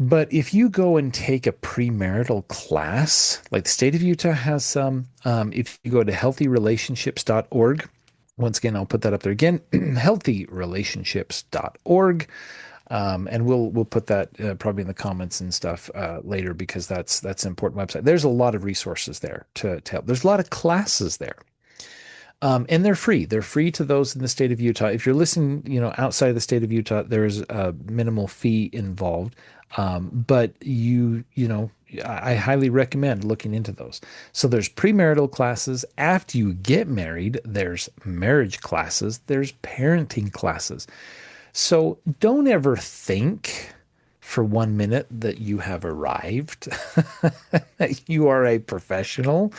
But if you go and take a premarital class, like the state of Utah has some, if you go to healthyrelationships.org, once again, I'll put that up there again, healthyrelationships.org. And we'll put that probably in the comments and stuff later because that's an important website. There's a lot of resources there to help. There's a lot of classes there. And they're free. They're free to those in the state of Utah. If you're listening, outside of the state of Utah, there is a minimal fee involved. But I highly recommend looking into those. So there's premarital classes. After you get married, there's marriage classes. There's parenting classes. So don't ever think for 1 minute that you have arrived, that you are a professional.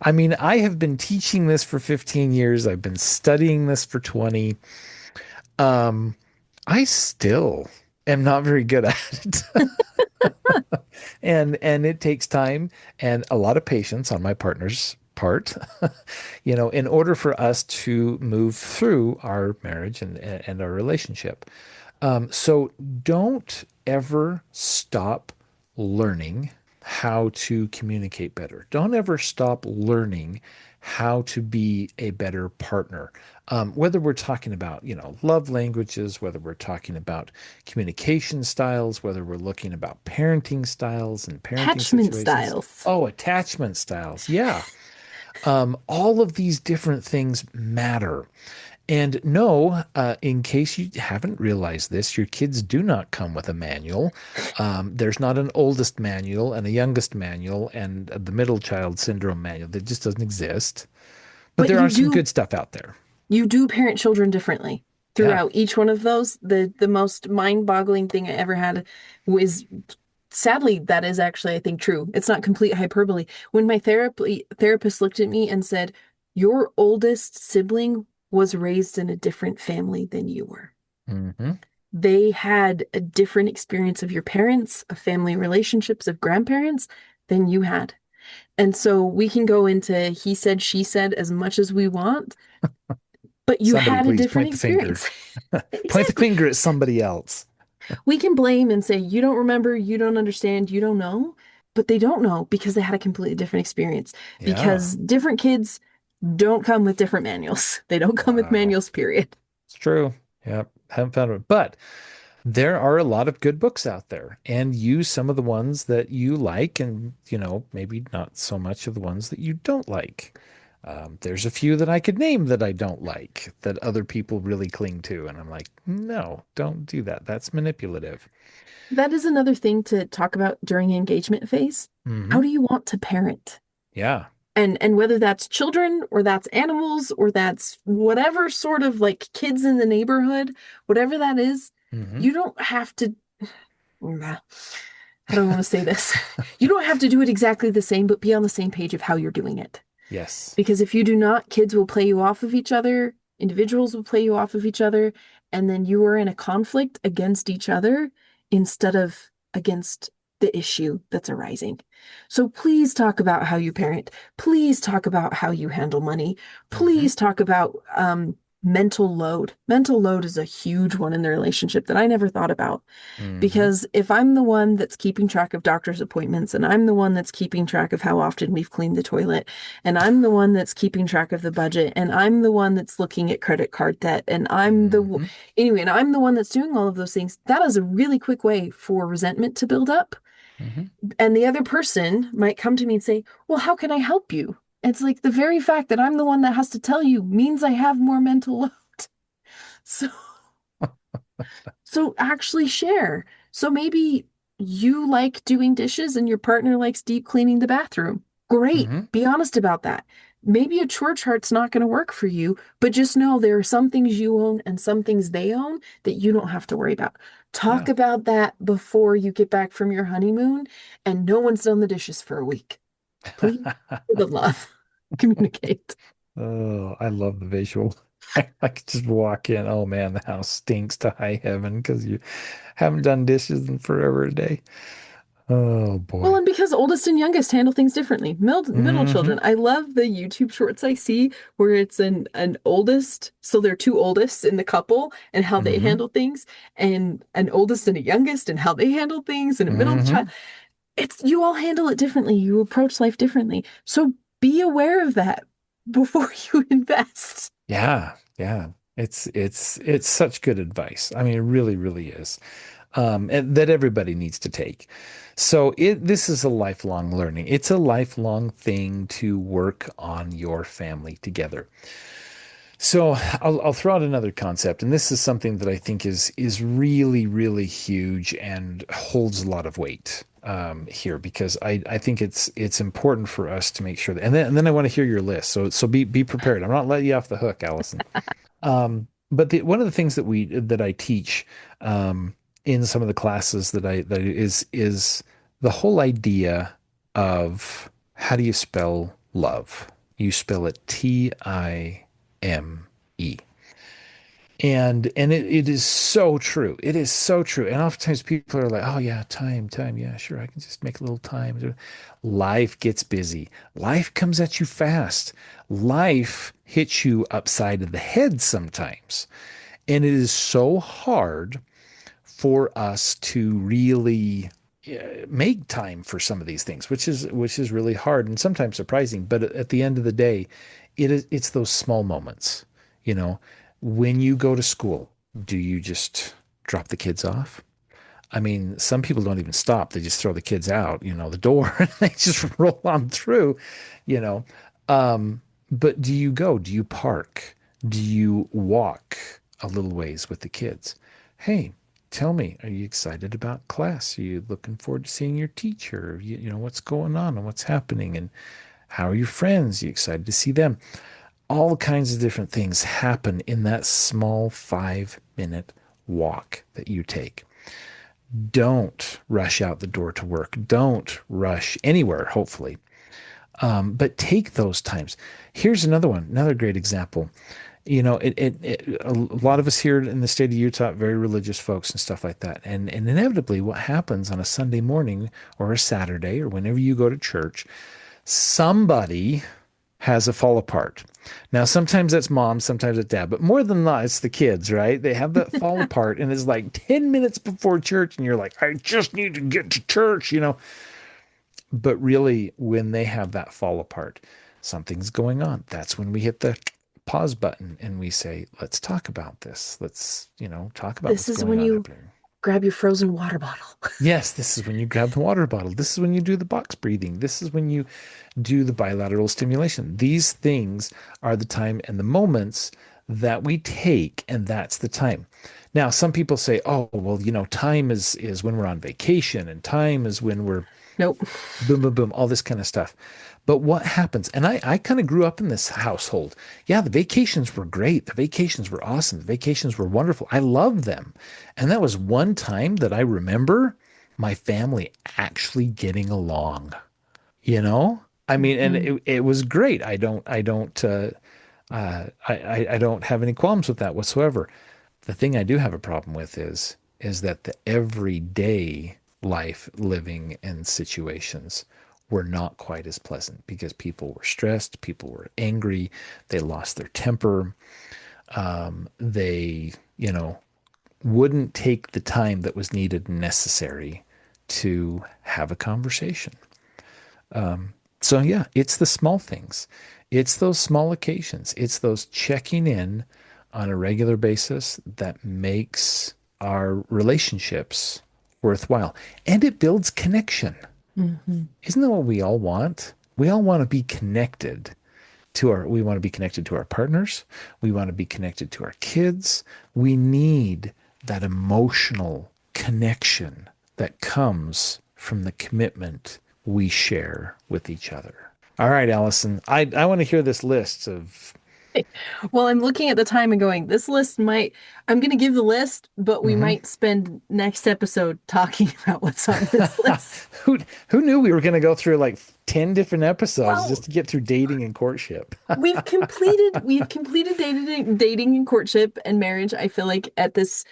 I mean, I have been teaching this for 15 years. I've been studying this for 20. Um, I still am not very good at it. And it takes time and a lot of patience on my partner's part, in order for us to move through our marriage and our relationship. So don't ever stop learning how to communicate better. Don't ever stop learning how to be a better partner. Whether we're talking about, love languages, whether we're talking about communication styles, whether we're looking about parenting styles and parenting
Attachment
situations.
styles.
Oh, attachment styles. Yeah. All of these different things matter. And no, in case you haven't realized this, your kids do not come with a manual. There's not an oldest manual and a youngest manual and the middle child syndrome manual. That just doesn't exist. But
But
there are some good stuff out there.
you do parent children differently
Yeah.
throughout each one of those. The most mind-boggling thing I ever had was, sadly, that is actually, I think, true. It's not complete hyperbole. When my therapist looked at me and said, "Your oldest sibling was raised in a different family than you were.
Hmm.
They had a different experience of your parents, of family relationships, of grandparents than you had." And so we can go into he said, she said as much as we want, but you
Somebody
had a
please
different
point the finger.
experience.
Point the
Exactly.
finger at somebody else.
We can blame and say, you don't remember, you don't understand, you don't know, but they don't know because they had a completely different experience.
Yeah.
Because different kids don't come with different manuals. They don't come with
Wow.
manuals, period.
It's true. Yep. Haven't found it. But there are a lot of good books out there, and use some of the ones that you like and, maybe not so much of the ones that you don't like. There's a few that I could name that I don't like that other people really cling to. And I'm like, no, don't do that. That's manipulative.
That is another thing to talk about during engagement phase. How
Hmm.
do you want to parent?
Yeah.
And whether that's children or that's animals or that's whatever sort of like kids in the neighborhood, whatever that is,
Hmm.
you don't have to, how do I want to say this? You don't have to do it exactly the same, but be on the same page of how you're doing it.
Yes.
Because if you do not, kids will play you off of each other, individuals will play you off of each other, and then you are in a conflict against each other instead of against the issue that's arising. So please talk about how you parent. Please talk about how you handle money.
Hmm.
Please talk about mental load. Mental load is a huge one in the relationship that I never thought about.
Hmm.
Because if I'm the one that's keeping track of doctor's appointments, and I'm the one that's keeping track of how often we've cleaned the toilet, and I'm the one that's keeping track of the budget, and I'm the one that's looking at credit card debt,
Hmm.
anyway, and I'm the one that's doing all of those things, that is a really quick way for resentment to build up.
Hmm.
And the other person might come to me and say, "Well, how can I help you?" It's like the very fact that I'm the one that has to tell you means I have more mental load. So So actually share. So maybe you like doing dishes and your partner likes deep cleaning the bathroom. Great.
Hmm.
Be honest about that. Maybe a chore chart's not going to work for you, but just know there are some things you own and some things they own that you don't have to worry about. Talk
Yeah.
about that before you get back from your honeymoon and no one's done the dishes for a week. Please, for the love, communicate.
Oh, I love the visual. I could just walk in. Oh man, the house stinks to high heaven because you haven't done dishes in forever a day. Oh
Well,
boy.
and because oldest and youngest handle things differently. Middle
Hmm.
children. I love the YouTube shorts I see where it's an oldest, so they're two oldest in the couple and how they
Hmm.
handle things, and an oldest and a youngest and how they handle things, and a middle child.
Hmm.
It's you all handle it differently. You approach life differently. So be aware of that before you invest.
Yeah, yeah. It's such good advice. I mean, it really, really is. And that everybody needs to take. So this is a lifelong learning. It's a lifelong thing to work on your family together. So I'll throw out another concept, and this is something that I think is really, really huge and holds a lot of weight here because I think it's important for us to make sure that, and then I want to hear your list. So be prepared. I'm not letting you off the hook, Allison. But one of the things that I teach in some of the classes that is the whole idea of how do you spell love? You spell it Time. And it is so true. It is so true. And oftentimes people are like, oh yeah, time. Yeah, sure. I can just make a little time. Life gets busy. Life comes at you fast. Life hits you upside of the head sometimes. And it is so hard for us to really make time for some of these things, which is really hard and sometimes surprising. But at the end of the day, it's those small moments, you know, when you go to school, do you just drop the kids off? I mean, some people don't even stop. They just throw the kids out, the door, and they just roll on through, you know. But do you go? Do you park? Do you walk a little ways with the kids? Hey, tell me, are you excited about class? Are you looking forward to seeing your teacher? What's going on and what's happening? And how are your friends? Are you excited to see them? All kinds of different things happen in that small 5-minute walk that you take. Don't rush out the door to work. Don't rush anywhere, hopefully. But take those times. Here's another one, another great example. A lot of us here in the state of Utah, very religious folks and stuff like that. And inevitably, what happens on a Sunday morning or a Saturday or whenever you go to church, somebody has a fall apart. Now, sometimes that's mom, sometimes it's dad, but more than that, it's the kids, right? They have that fall apart, and it's like 10 minutes before church, and you're like, I just need to get to church. But really, when they have that fall apart, something's going on. That's when we hit the pause button and we say, let's talk about this. Let's, talk about
This
what's
is
going
when
on
you
up there.
grab your frozen water bottle.
Yes, this is when you grab the water bottle. This is when you do the box breathing. This is when you do the bilateral stimulation. These things are the time and the moments that we take, and that's the time. Now, some people say, oh, well, time is when we're on vacation, and time is when we're
Nope.
boom, boom, boom, all this kind of stuff. But what happens? And I kind of grew up in this household. Yeah, the vacations were great. The vacations were awesome. The vacations were wonderful. I loved them. And that was one time that I remember my family actually getting along, you know? I mean, and
Mhm.
it was great. I don't have any qualms with that whatsoever. The thing I do have a problem with is that the everyday life living and situations were not quite as pleasant because people were stressed, people were angry, they lost their temper, they, wouldn't take the time that was needed and necessary to have a conversation. So yeah, it's the small things. It's those small occasions. It's those checking in on a regular basis that makes our relationships worthwhile. And it builds connection.
Mhm.
Isn't that what we all want? We all want to be connected we want to be connected to our partners. We want to be connected to our kids. We need that emotional connection that comes from the commitment we share with each other. All right, Allison, I want to hear this list of.
Well, I'm looking at the time and going, this list might, I'm going to give the list, but we
Mhm.
might spend next episode talking about what's on this list.
who who knew we were going to go through like 10 different episodes just
Well,
to get through dating and courtship?
we've completed dating and courtship and marriage. I feel like at this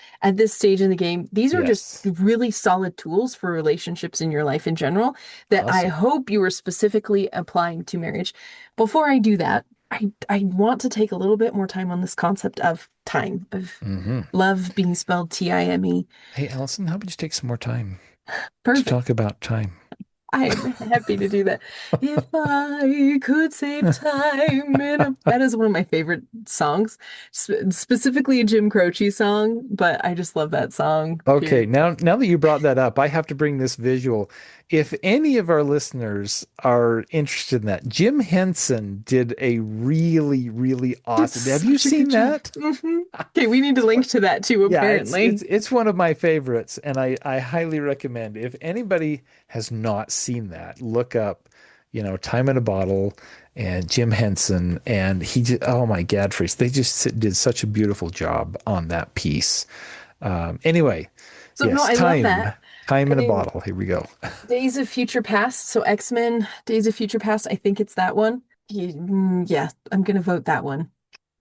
stage in the game, these are just
Yes.
really solid tools for relationships in your life in general that I
Awesome.
hope you are specifically applying to marriage. Before I do that, I want to take a little bit more time on this concept of time, of
Hmm.
love being spelled Time.
Hey, Allison, how about you take some more time to
Perfect.
talk about time?
I'm happy to do that. If I could save time that is one of my favorite songs, specifically a Jim Croce song, but I just love that song.
Okay,
Period.
now that you brought that up, I have to bring this visual. If any of our listeners are interested in that, Jim Henson did a really, really
It's
awesome. Have you
such a
seen
good job.
that?
Okay, we need to
It's
link to that too,
Yeah, it's it's
apparently.
it's one of my favorites, and I highly recommend. If anybody has not seen that, look up, Time in a Bottle and Jim Henson, and he just, oh my Gadfries, they just did such a beautiful job on that piece. Anyway,
So no,
Yes,
I love that.
time
I
in a
mean,
bottle. Here we go.
Days of Future Past. So X-Men, Days of Future Past. I think it's that one. Yeah, I'm gonna vote that one.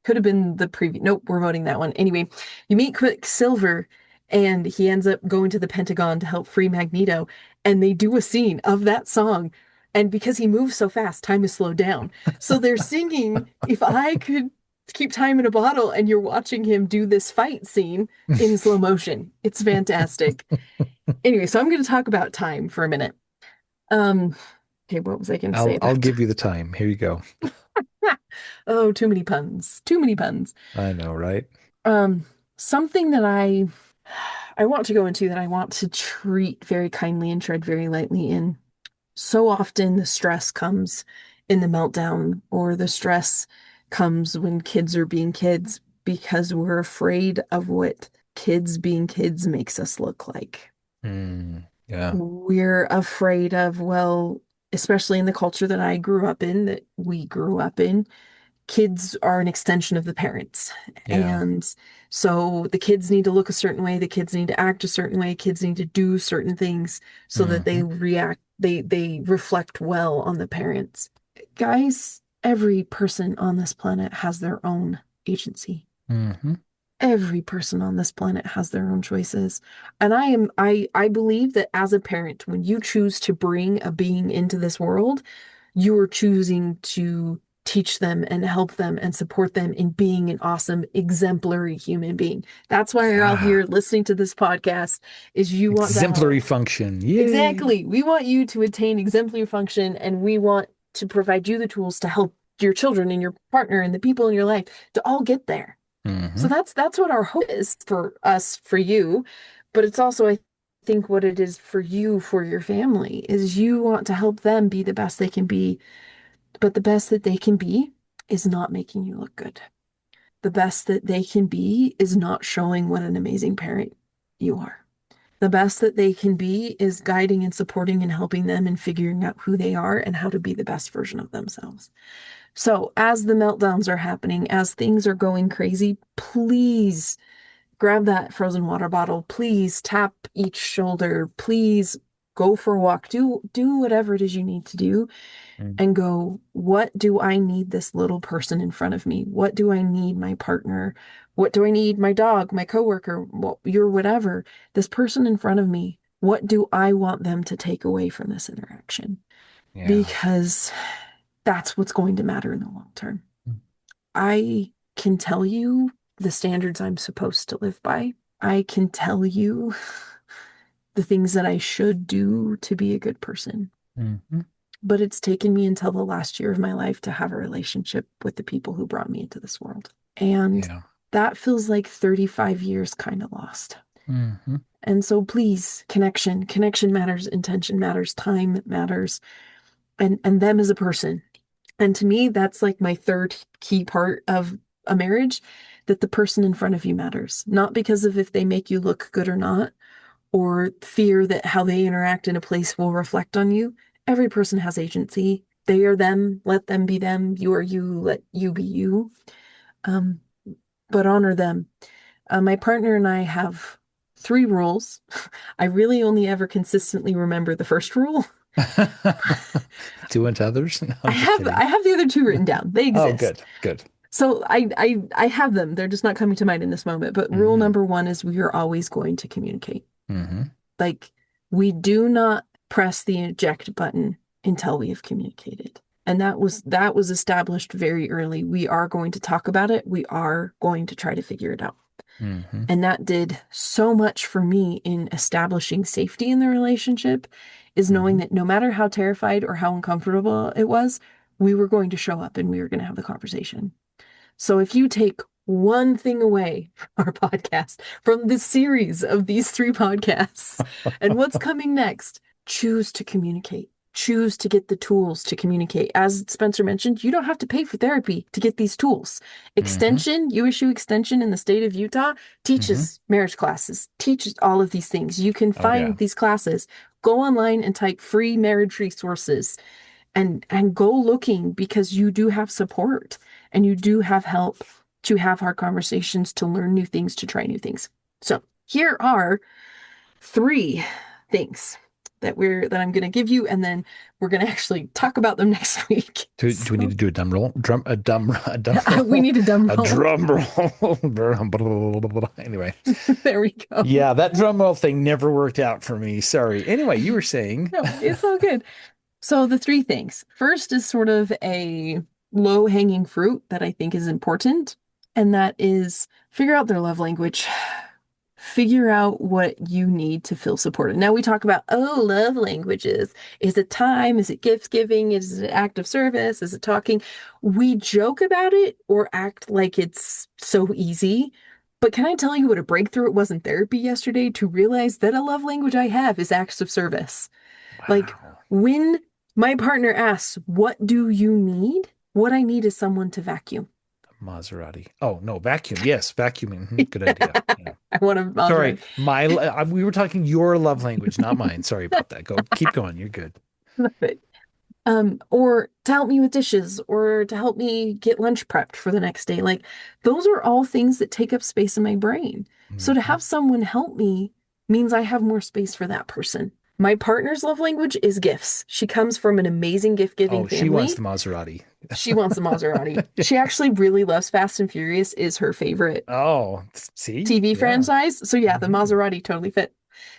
Could have been the previous. Nope, we're voting that one. Anyway, you meet Quicksilver, and he ends up going to the Pentagon to help free Magneto, and they do a scene of that song. And because he moves so fast, time is slowed down. So they're singing "If I Could Keep Time in a Bottle," and you're watching him do this fight scene in slow motion. It's fantastic. Anyway, so I'm going to talk about time for a minute. Um, okay, what was I going to say
I'll
about
give you the time. Here you go.
Oh, too many puns. Too many puns.
I know, right?
Um, Something that I want to go into that I want to treat very kindly and tread very lightly in. So often the stress comes in the meltdown, or the stress comes when kids are being kids because we're afraid of what kids being kids makes us look like.
Yeah.
We're afraid of, well, especially in the culture that I grew up in, that we grew up in, kids are an extension of the parents.
Yeah.
And so the kids need to look a certain way, the kids need to act a certain way, kids need to do certain things so that they
Hmm.
react, they reflect well on the parents. Guys, every person on this planet has their own agency.
Hmm.
Every person on this planet has their own choices. And I believe that as a parent, when you choose to bring a being into this world, you are choosing to teach them and help them and support them in being an awesome, exemplary human being. That's why you're out
Yeah.
here listening to this podcast, is you want to help.
Exemplary function. Yay.
Exactly. We want you to attain exemplary function, and we want to provide you the tools to help your children and your partner and the people in your life to all get there. So
Hmm.
that's what our hope is for us, for you. But it's also, I think, what it is for you, for your family, is you want to help them be the best they can be. But the best that they can be is not making you look good. The best that they can be is not showing what an amazing parent you are. The best that they can be is guiding and supporting and helping them and figuring out who they are and how to be the best version of themselves. So, as the meltdowns are happening, as things are going crazy, please grab that frozen water bottle. Please tap each shoulder. Please go for a walk. Do whatever it is you need to do and go, what do I need this little person in front of me? What do I need my partner? What do I need my dog, my coworker, your whatever, this person in front of me? What do I want them to take away from this interaction?
Yeah.
Because that's what's going to matter in the long term. I can tell you the standards I'm supposed to live by. I can tell you the things that I should do to be a good person.
Hmm.
But it's taken me until the last year of my life to have a relationship with the people who brought me into this world. And
Yeah.
that feels like 35 years kind of lost.
Hmm.
And so please, connection matters, intention matters, time matters, and them as a person. And to me, that's like my third key part of a marriage, that the person in front of you matters, not because of if they make you look good or not, or fear that how they interact in a place will reflect on you. Every person has agency. They are them. Let them be them. You are you. Let you be you. Um, but honor them. My partner and I have three rules. I really only ever consistently remember the first rule.
Do unto others? No,
I
I'm just
have
kidding.
I have the other two written down. They
Oh,
exist.
good. Good.
So I have them. They're just not coming to mind in this moment. But rule
Hmm.
number one is we are always going to communicate.
Hmm.
Like, we do not press the eject button until we have communicated. And that was established very early. We are going to talk about it. We are going to try to figure it out.
Hmm.
And that did so much for me in establishing safety in the relationship, is knowing
Hmm.
that no matter how terrified or how uncomfortable it was, we were going to show up and we were going to have the conversation. So if you take one thing away from our podcast, from this series of these three podcasts, and what's coming next, choose to communicate. Choose to get the tools to communicate. As Spencer mentioned, you don't have to pay for therapy to get these tools.
Hmm.
Extension, USU Extension in the state of Utah
Hmm.
teaches marriage classes, teaches all of these things. You can
Oh, yeah.
find these classes. Go online and type free marriage resources and go looking, because you do have support and you do have help to have hard conversations, to learn new things, to try new things. So here are three things that I'm going to give you, and then we're going to actually talk about them next week.
Do we need
So
to do a drum roll? A drum
we
roll?
need a dumb
A
roll.
drum roll. Anyway,
There we go.
yeah, that drum roll thing never worked out for me. Sorry. Anyway, you were saying.
No, it's all good. So the three things. First is sort of a low-hanging fruit that I think is important, and that is figure out their love language. Figure out what you need to feel supported. Now we talk about, oh, love languages. Is it time? Is it gift giving? Is it act of service? Is it talking? We joke about it or act like it's so easy. But can I tell you what a breakthrough it was in therapy yesterday to realize that a love language I have is acts of service? Like
Wow.
when my partner asks, what do you need? What I need is someone to vacuum.
Maserati. Oh, no, vacuum. Yes, vacuuming. Good idea. Yeah.
I want to
Sorry,
Maserati.
we were talking your love language, not mine. Sorry about that. Keep going. You're good.
Or to help me with dishes, or to help me get lunch prepped for the next day. Like, those are all things that take up space in my brain. So to
Hmm.
have someone help me means I have more space for that person. My partner's love language is gifts. She comes from an amazing gift-giving
Oh, she wants
family.
the Maserati.
She wants a Maserati. She actually really loves Fast and Furious, is her favorite
Oh, see?
TV
Yeah.
franchise. So yeah, the
Hmm.
Maserati totally
Yeah.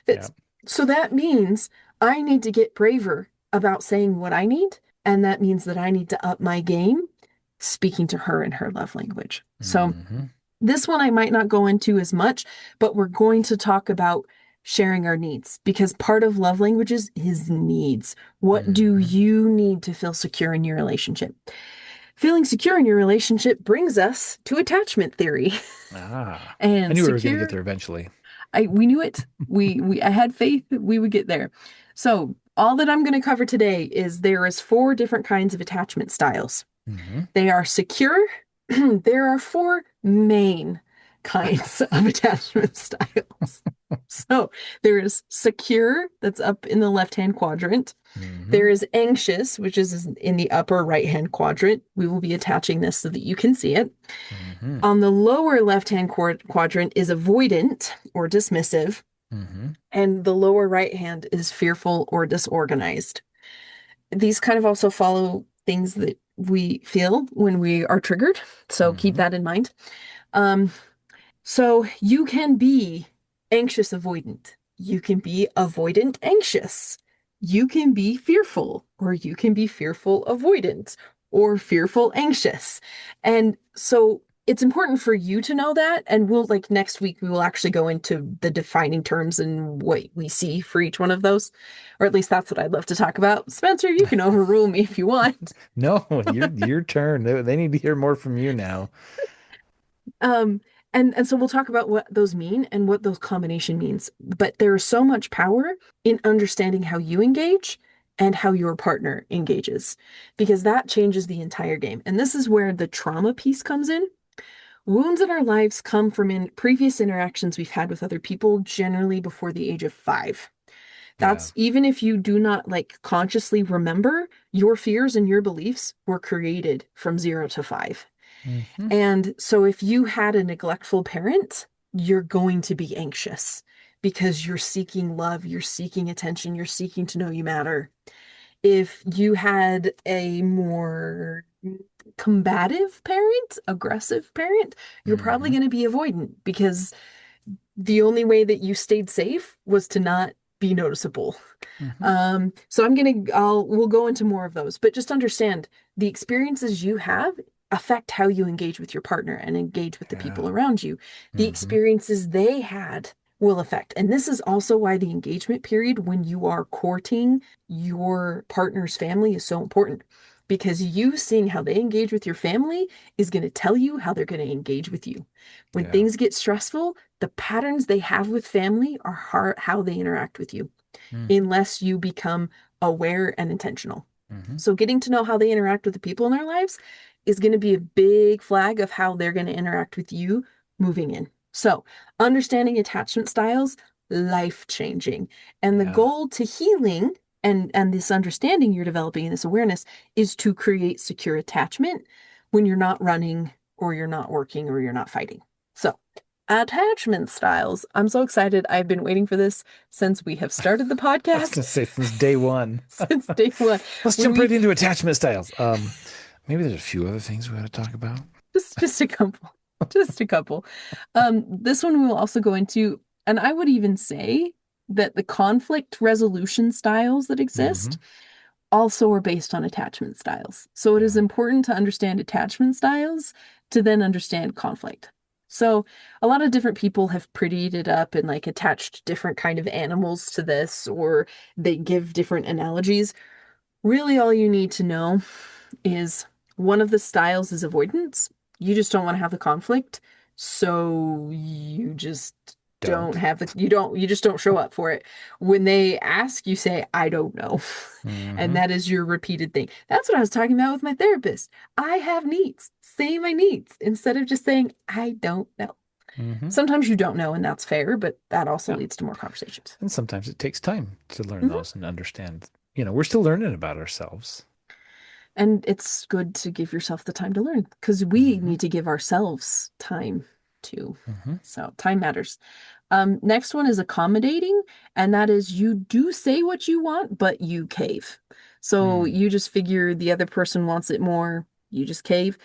fits. So that means I need to get braver about saying what I need, and that means that I need to up my game speaking to her in her love language. So
Hmm.
this one I might not go into as much, but we're going to talk about sharing our needs because part of love languages is needs. What do
Hmm.
you need to feel secure in your relationship? Feeling secure in your relationship brings us to attachment theory.
Ah, I
And
knew we were going to get
secure,
there eventually.
we knew it. I had faith that we would get there. So all that I'm going to cover today is there is four different kinds of attachment styles.
Hmm.
They are secure. There are four main kinds of attachment styles. So there is secure, that's up in the left-hand quadrant.
Hmm.
There is anxious, which is in the upper right-hand quadrant. We will be attaching this so that you can see it.
Hmm.
On the lower left-hand quadrant is avoidant or dismissive,
Hmm.
and the lower right hand is fearful or disorganized. These kind of also follow things that we feel when we are triggered, so keep
Hmm.
that in mind. Um, so you can be anxious avoidant. You can be avoidant anxious. You can be fearful, or you can be fearful avoidant, or fearful anxious. And so it's important for you to know that. And we'll, like, next week, we will actually go into the defining terms and what we see for each one of those. Or at least that's what I'd love to talk about. Spencer, you can overrule me if you want.
No, your turn. They need to hear more from you now.
Um, and so we'll talk about what those mean and what those combination means. But there is so much power in understanding how you engage and how your partner engages, because that changes the entire game. And this is where the trauma piece comes in. Wounds in our lives come from in previous interactions we've had with other people, generally before the age of 5.
Yeah.
That's even if you do not like consciously remember, your fears and your beliefs were created from 0 to 5.
Hmm.
And so if you had a neglectful parent, you're going to be anxious because you're seeking love, you're seeking attention, you're seeking to know you matter. If you had a more combative parent, aggressive parent, you're probably
Hmm.
going to be avoidant because the only way that you stayed safe was to not be noticeable.
Hmm.
So we'll go into more of those, but just understand the experiences you have affect how you engage with your partner and engage with the people
Yeah.
around you. The
Hmm.
experiences they had will affect. And this is also why the engagement period when you are courting your partner's family is so important. Because you seeing how they engage with your family is going to tell you how they're going to engage with you. When
Yeah.
things get stressful, the patterns they have with family are how they interact with you
Hmm.
unless you become aware and intentional.
Hmm.
So, getting to know how they interact with the people in their lives is going to be a big flag of how they're going to interact with you moving in. So, understanding attachment styles, life changing. And the
Yeah.
goal to healing and this understanding you're developing and this awareness is to create secure attachment when you're not running or you're not working or you're not fighting. So, Attachment styles. I'm so excited. I've been waiting for this since we have started the
I was gonna
podcast,
say since day one.
since day one.
Let's
When
jump right
we
into attachment styles. Maybe there's a few other things we ought to talk about.
just a couple. Just a couple. This one we will also go into, and I would even say that the conflict resolution styles that exist also are based on attachment styles. So it is
Yeah.
important to understand attachment styles to then understand conflict. So a lot of different people have prettied it up and like attached different kind of animals to this, or they give different analogies. Really, all you need to know is one of the styles is avoidance. You just don't want to have the conflict. So you just don't
Don't.
have you just don't show up for it. When they ask, you say, I don't know. And
Hmm.
that is your repeated thing. That's what I was talking about with my therapist. I have needs. Say my needs instead of just saying, I don't know.
Hmm.
Sometimes you don't know, and that's fair, but that also
Yeah.
leads to more conversations.
And sometimes it takes time to learn
Mhm.
those and understand. We're still learning about ourselves.
And it's good to give yourself the time to learn because we
Hmm.
need to give ourselves time too.
Hmm.
So time matters. Next one is accommodating, and that is you do say what you want, but you cave. So
Mm.
you just figure the other person wants it more, you just cave.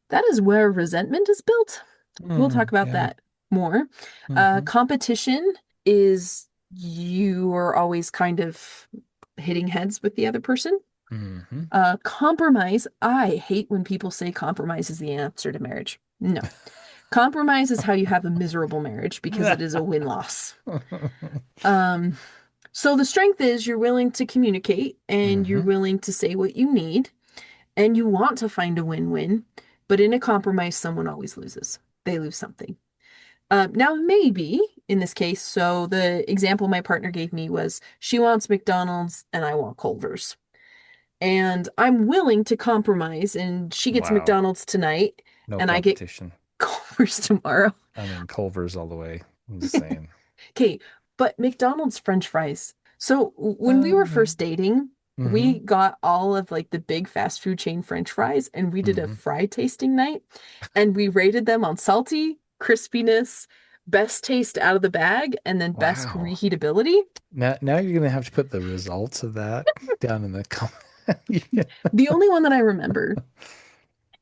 That is where resentment is built. We'll talk
Mm.
about
Yeah.
that more.
Hmm.
Competition is you are always kind of hitting heads with the other person.
Hmm.
Compromise. I hate when people say compromise is the answer to marriage. No. Compromise is how you have a miserable marriage because it is a win-loss. Um, so the strength is you're willing to communicate and you're
Hmm.
willing to say what you need and you want to find a win-win, but in a compromise, someone always loses. They lose something. Now, maybe in this case, so the example my partner gave me was she wants McDonald's and I want Culver's. And I'm willing to compromise, and she gets
Wow.
McDonald's tonight,
No
and I get
competition.
Culver's tomorrow.
I mean, Culver's all the way. I'm just saying.
Okay, but McDonald's French fries. So when we were
Yeah.
first dating,
Hmm.
we got all of like the big fast food chain French fries, and we did a
Hmm.
fry tasting night, and we rated them on salty, crispiness, best taste out of the bag, and then best
Wow.
reheatability.
Now you're gonna have to put the results of that down in the comment. Yeah.
The only one that I remember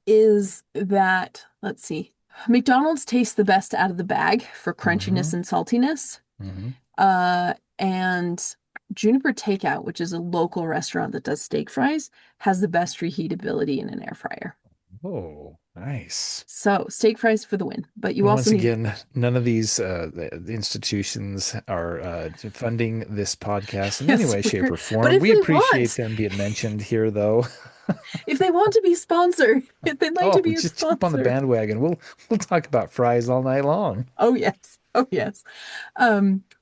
is that, let's see, McDonald's tastes the best out of the bag for crunchiness
Hmm.
and saltiness.
Hmm.
And Juniper Takeout, which is a local restaurant that does steak fries, has the best reheatability in an air fryer.
Oh, nice.
So steak fries for the win. But you
And
also
once
need,
again, none of these the institutions are funding this podcast in any
yes,
way, shape, or
but
form. We appreciate them being mentioned here, though.
if they want to be sponsored, if they'd like
Oh,
to be a
just jump on the
sponsor.
bandwagon. We'll talk about fries all night long.
Oh yes. Oh yes.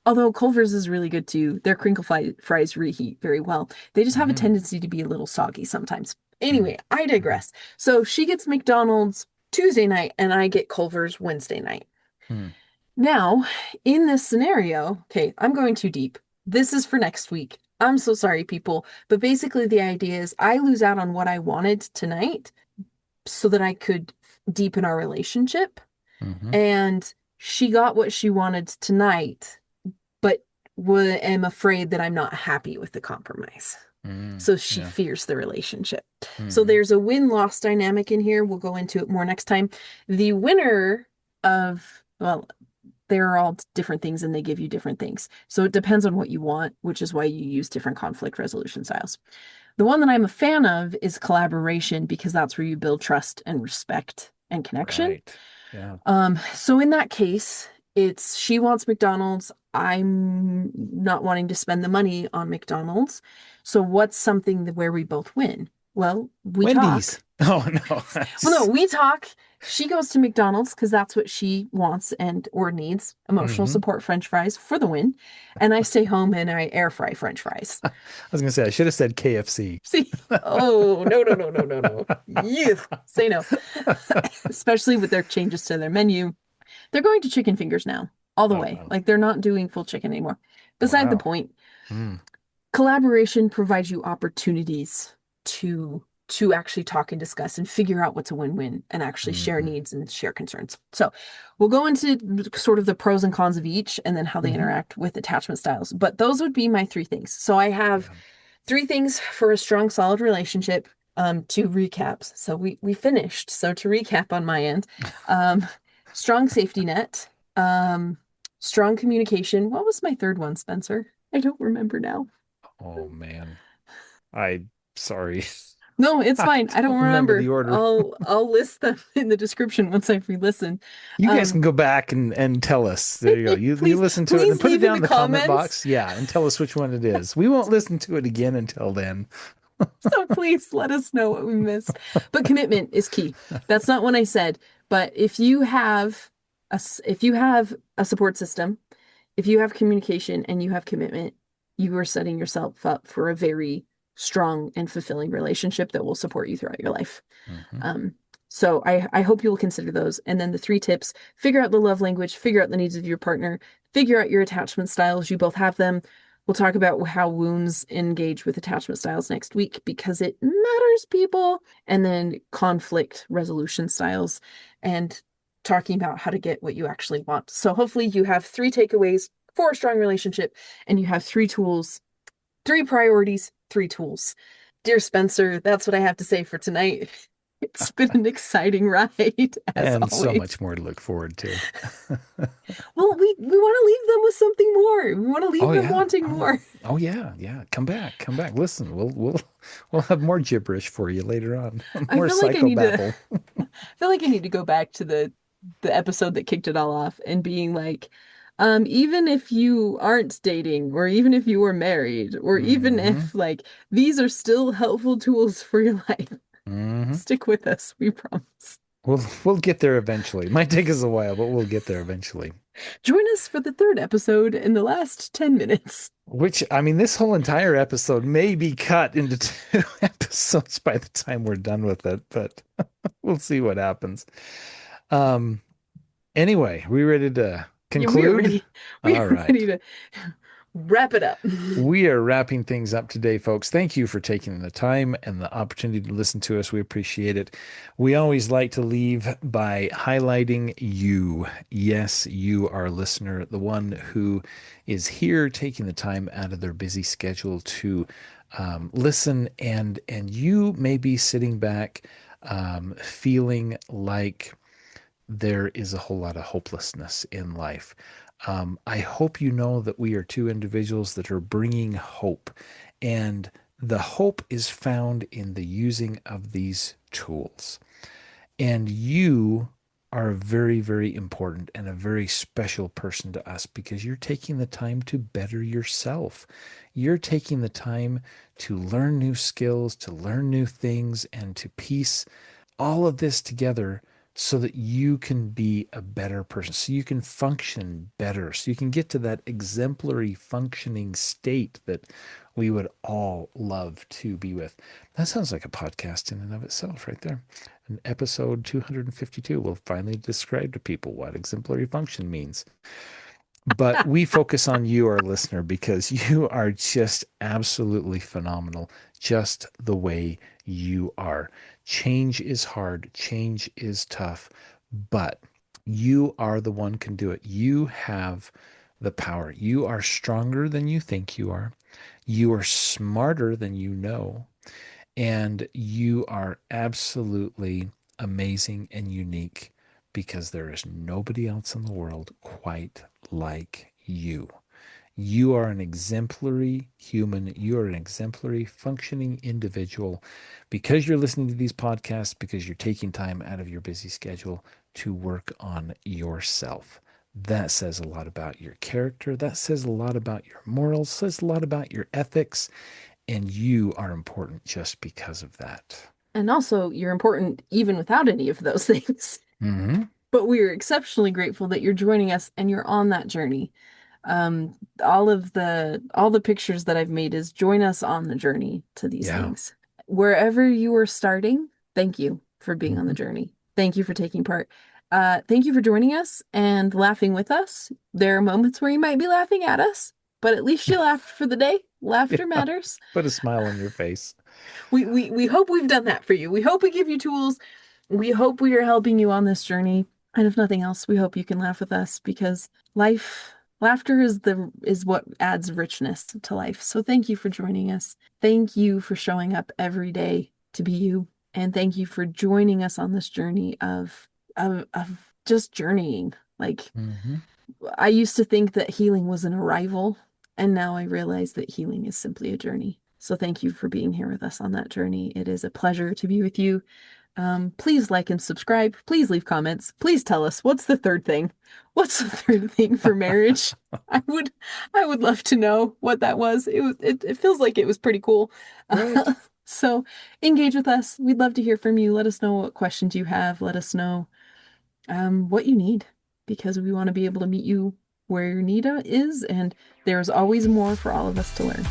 Although Culver's is really good too. Their fries reheat very well. They just have a
Hmm.
tendency to be a little soggy sometimes.
Hmm.
Anyway, I
Hmm.
digress. So she gets McDonald's Tuesday night and I get Culver's Wednesday night.
Hmm.
Now, in this scenario, okay, I'm going too deep. This is for next week. I'm so sorry, people. But basically, the idea is I lose out on what I wanted tonight so that I could deepen our relationship.
Hmm.
And she got what she wanted tonight, but am afraid that I'm not happy with the compromise.
Hmm.
So she
Yeah.
fears the relationship. So
Hmm.
there's a win-loss dynamic in here. We'll go into it more next time. The winner of, well, they're all different things and they give you different things. So it depends on what you want, which is why you use different conflict resolution styles. The one that I'm a fan of is collaboration because that's where you build trust and respect and connection.
Right. Yeah.
So in that case, it's she wants McDonald's. I'm not wanting to spend the money on McDonald's. So what's something that where we both win? Well, we
Wendy's.
talk.
Oh no.
Well, no, we talk. She goes to McDonald's because that's what she wants and or needs, emotional
Hmm.
support French fries for the win. And I stay home and I air fry French fries.
I was gonna say I should have said KFC.
See, oh, no, no, no, no, no, no. Yeah, say no. Especially with their changes to their menu. They're going to chicken fingers now, all the
Oh
way.
wow.
Like they're not doing full chicken anymore. Beside the
Wow.
point,
Hmm.
collaboration provides you opportunities to to actually talk and discuss and figure out what's a win-win and actually share
Hmm.
needs and share concerns. So we'll go into sort of the pros and cons of each and then how they
Hmm.
interact with attachment styles. But those would be my three things. So I have
Yeah.
three things for a strong, solid relationship. Two recaps. So we finished. So to recap on my end, um, strong safety net, um, strong communication. What was my third one, Spencer? I don't remember now.
Oh man. I sorry.
No, it's
I
fine. I don't
don't remember the
remember.
order.
I'll list them in the description once I've re-listened.
You guys
Um,
can go back and tell us. There you go. You
please
listen to it and
please
put it
leave in
down
the
in the comment
comments.
box. Yeah, and tell us which one it is. We won't listen to it again until then.
So please let us know what we missed. But commitment is key. That's not what I said, but if you have a support system, if you have communication and you have commitment, you are setting yourself up for a very strong and fulfilling relationship that will support you throughout your life.
Hmm.
Um, so I hope you will consider those. And then the three tips: figure out the love language, figure out the needs of your partner, figure out your attachment styles. You both have them. We'll talk about how wounds engage with attachment styles next week because it matters, people. And then conflict resolution styles and talking about how to get what you actually want. So hopefully you have three takeaways for a strong relationship and you have three tools, three priorities, three tools. Dear Spencer, that's what I have to say for tonight. It's been an exciting ride, as
And so
always.
much more to look forward to.
Well, we want to leave them with something more. We want to leave
Oh
them
yeah.
wanting
Oh,
more.
oh yeah. Yeah. Come back. Come back. Listen, we'll have more gibberish for you later on.
I
More
feel like I need to
psychobabble.
I feel like I need to go back to the episode that kicked it all off and being like, even if you aren't dating, or even if you were married, or even
Hmm.
if like these are still helpful tools for your life,
Hmm.
stick with us, we promise.
We'll get there eventually. Might take us a while, but we'll get there eventually.
Join us for the third episode in the last 10 minutes.
Which, I mean, this whole entire episode may be cut into two episodes by the time we're done with it, but we'll see what happens. Um, anyway, we ready to
Yeah, we are
conclude?
ready. We
All
are ready
right.
to wrap it up.
We are wrapping things up today, folks. Thank you for taking the time and the opportunity to listen to us. We appreciate it. We always like to leave by highlighting you. Yes, you, our listener, the one who is here taking the time out of their busy schedule to listen, and you may be sitting back feeling like there is a whole lot of hopelessness in life. I hope you know that we are two individuals that are bringing hope, and the hope is found in the using of these tools. And you are very, very important and a very special person to us because you're taking the time to better yourself. You're taking the time to learn new skills, to learn new things, and to piece all of this together so that you can be a better person, so you can function better, so you can get to that exemplary functioning state that we would all love to be with. That sounds like a podcast in and of itself, right there. An episode 252 will finally describe to people what exemplary function means. But we focus on you, our listener, because you are just absolutely phenomenal, just the way you are. Change is hard, change is tough, but you are the one can do it. You have the power. You are stronger than you think you are. You are smarter than you know. And you are absolutely amazing and unique because there is nobody else in the world quite like you. You are an exemplary human. You are an exemplary functioning individual because you're listening to these podcasts, because you're taking time out of your busy schedule to work on yourself. That says a lot about your character. That says a lot about your morals, says a lot about your ethics, and you are important just because of that.
And also, you're important even without any of those things.
Hmm.
But we are exceptionally grateful that you're joining us and you're on that journey. All the pictures that I've made is join us on the journey to these
Yeah.
things. Wherever you are starting, thank you for being on the
Hmm.
journey. Thank you for taking part. Thank you for joining us and laughing with us. There are moments where you might be laughing at us, but at least you laughed for the day. Laughter
Yeah.
matters.
Put a smile on your face.
We hope we've done that for you. We hope we give you tools. We hope we are helping you on this journey. And if nothing else, we hope you can laugh with us because laughter is what adds richness to life. So thank you for joining us. Thank you for showing up every day to be you. And thank you for joining us on this journey of just journeying. Like
Hmm.
I used to think that healing was an arrival, and now I realize that healing is simply a journey. So thank you for being here with us on that journey. It is a pleasure to be with you. Please like and subscribe. Please leave comments. Please tell us what's the third thing. What's the third thing for marriage? I would I would love to know what that was. It feels like it was pretty cool.
Right.
So engage with us. We'd love to hear from you. Let us know what questions you have. Let us know what you need because we want to be able to meet you where your need is, and there's always more for all of us to learn.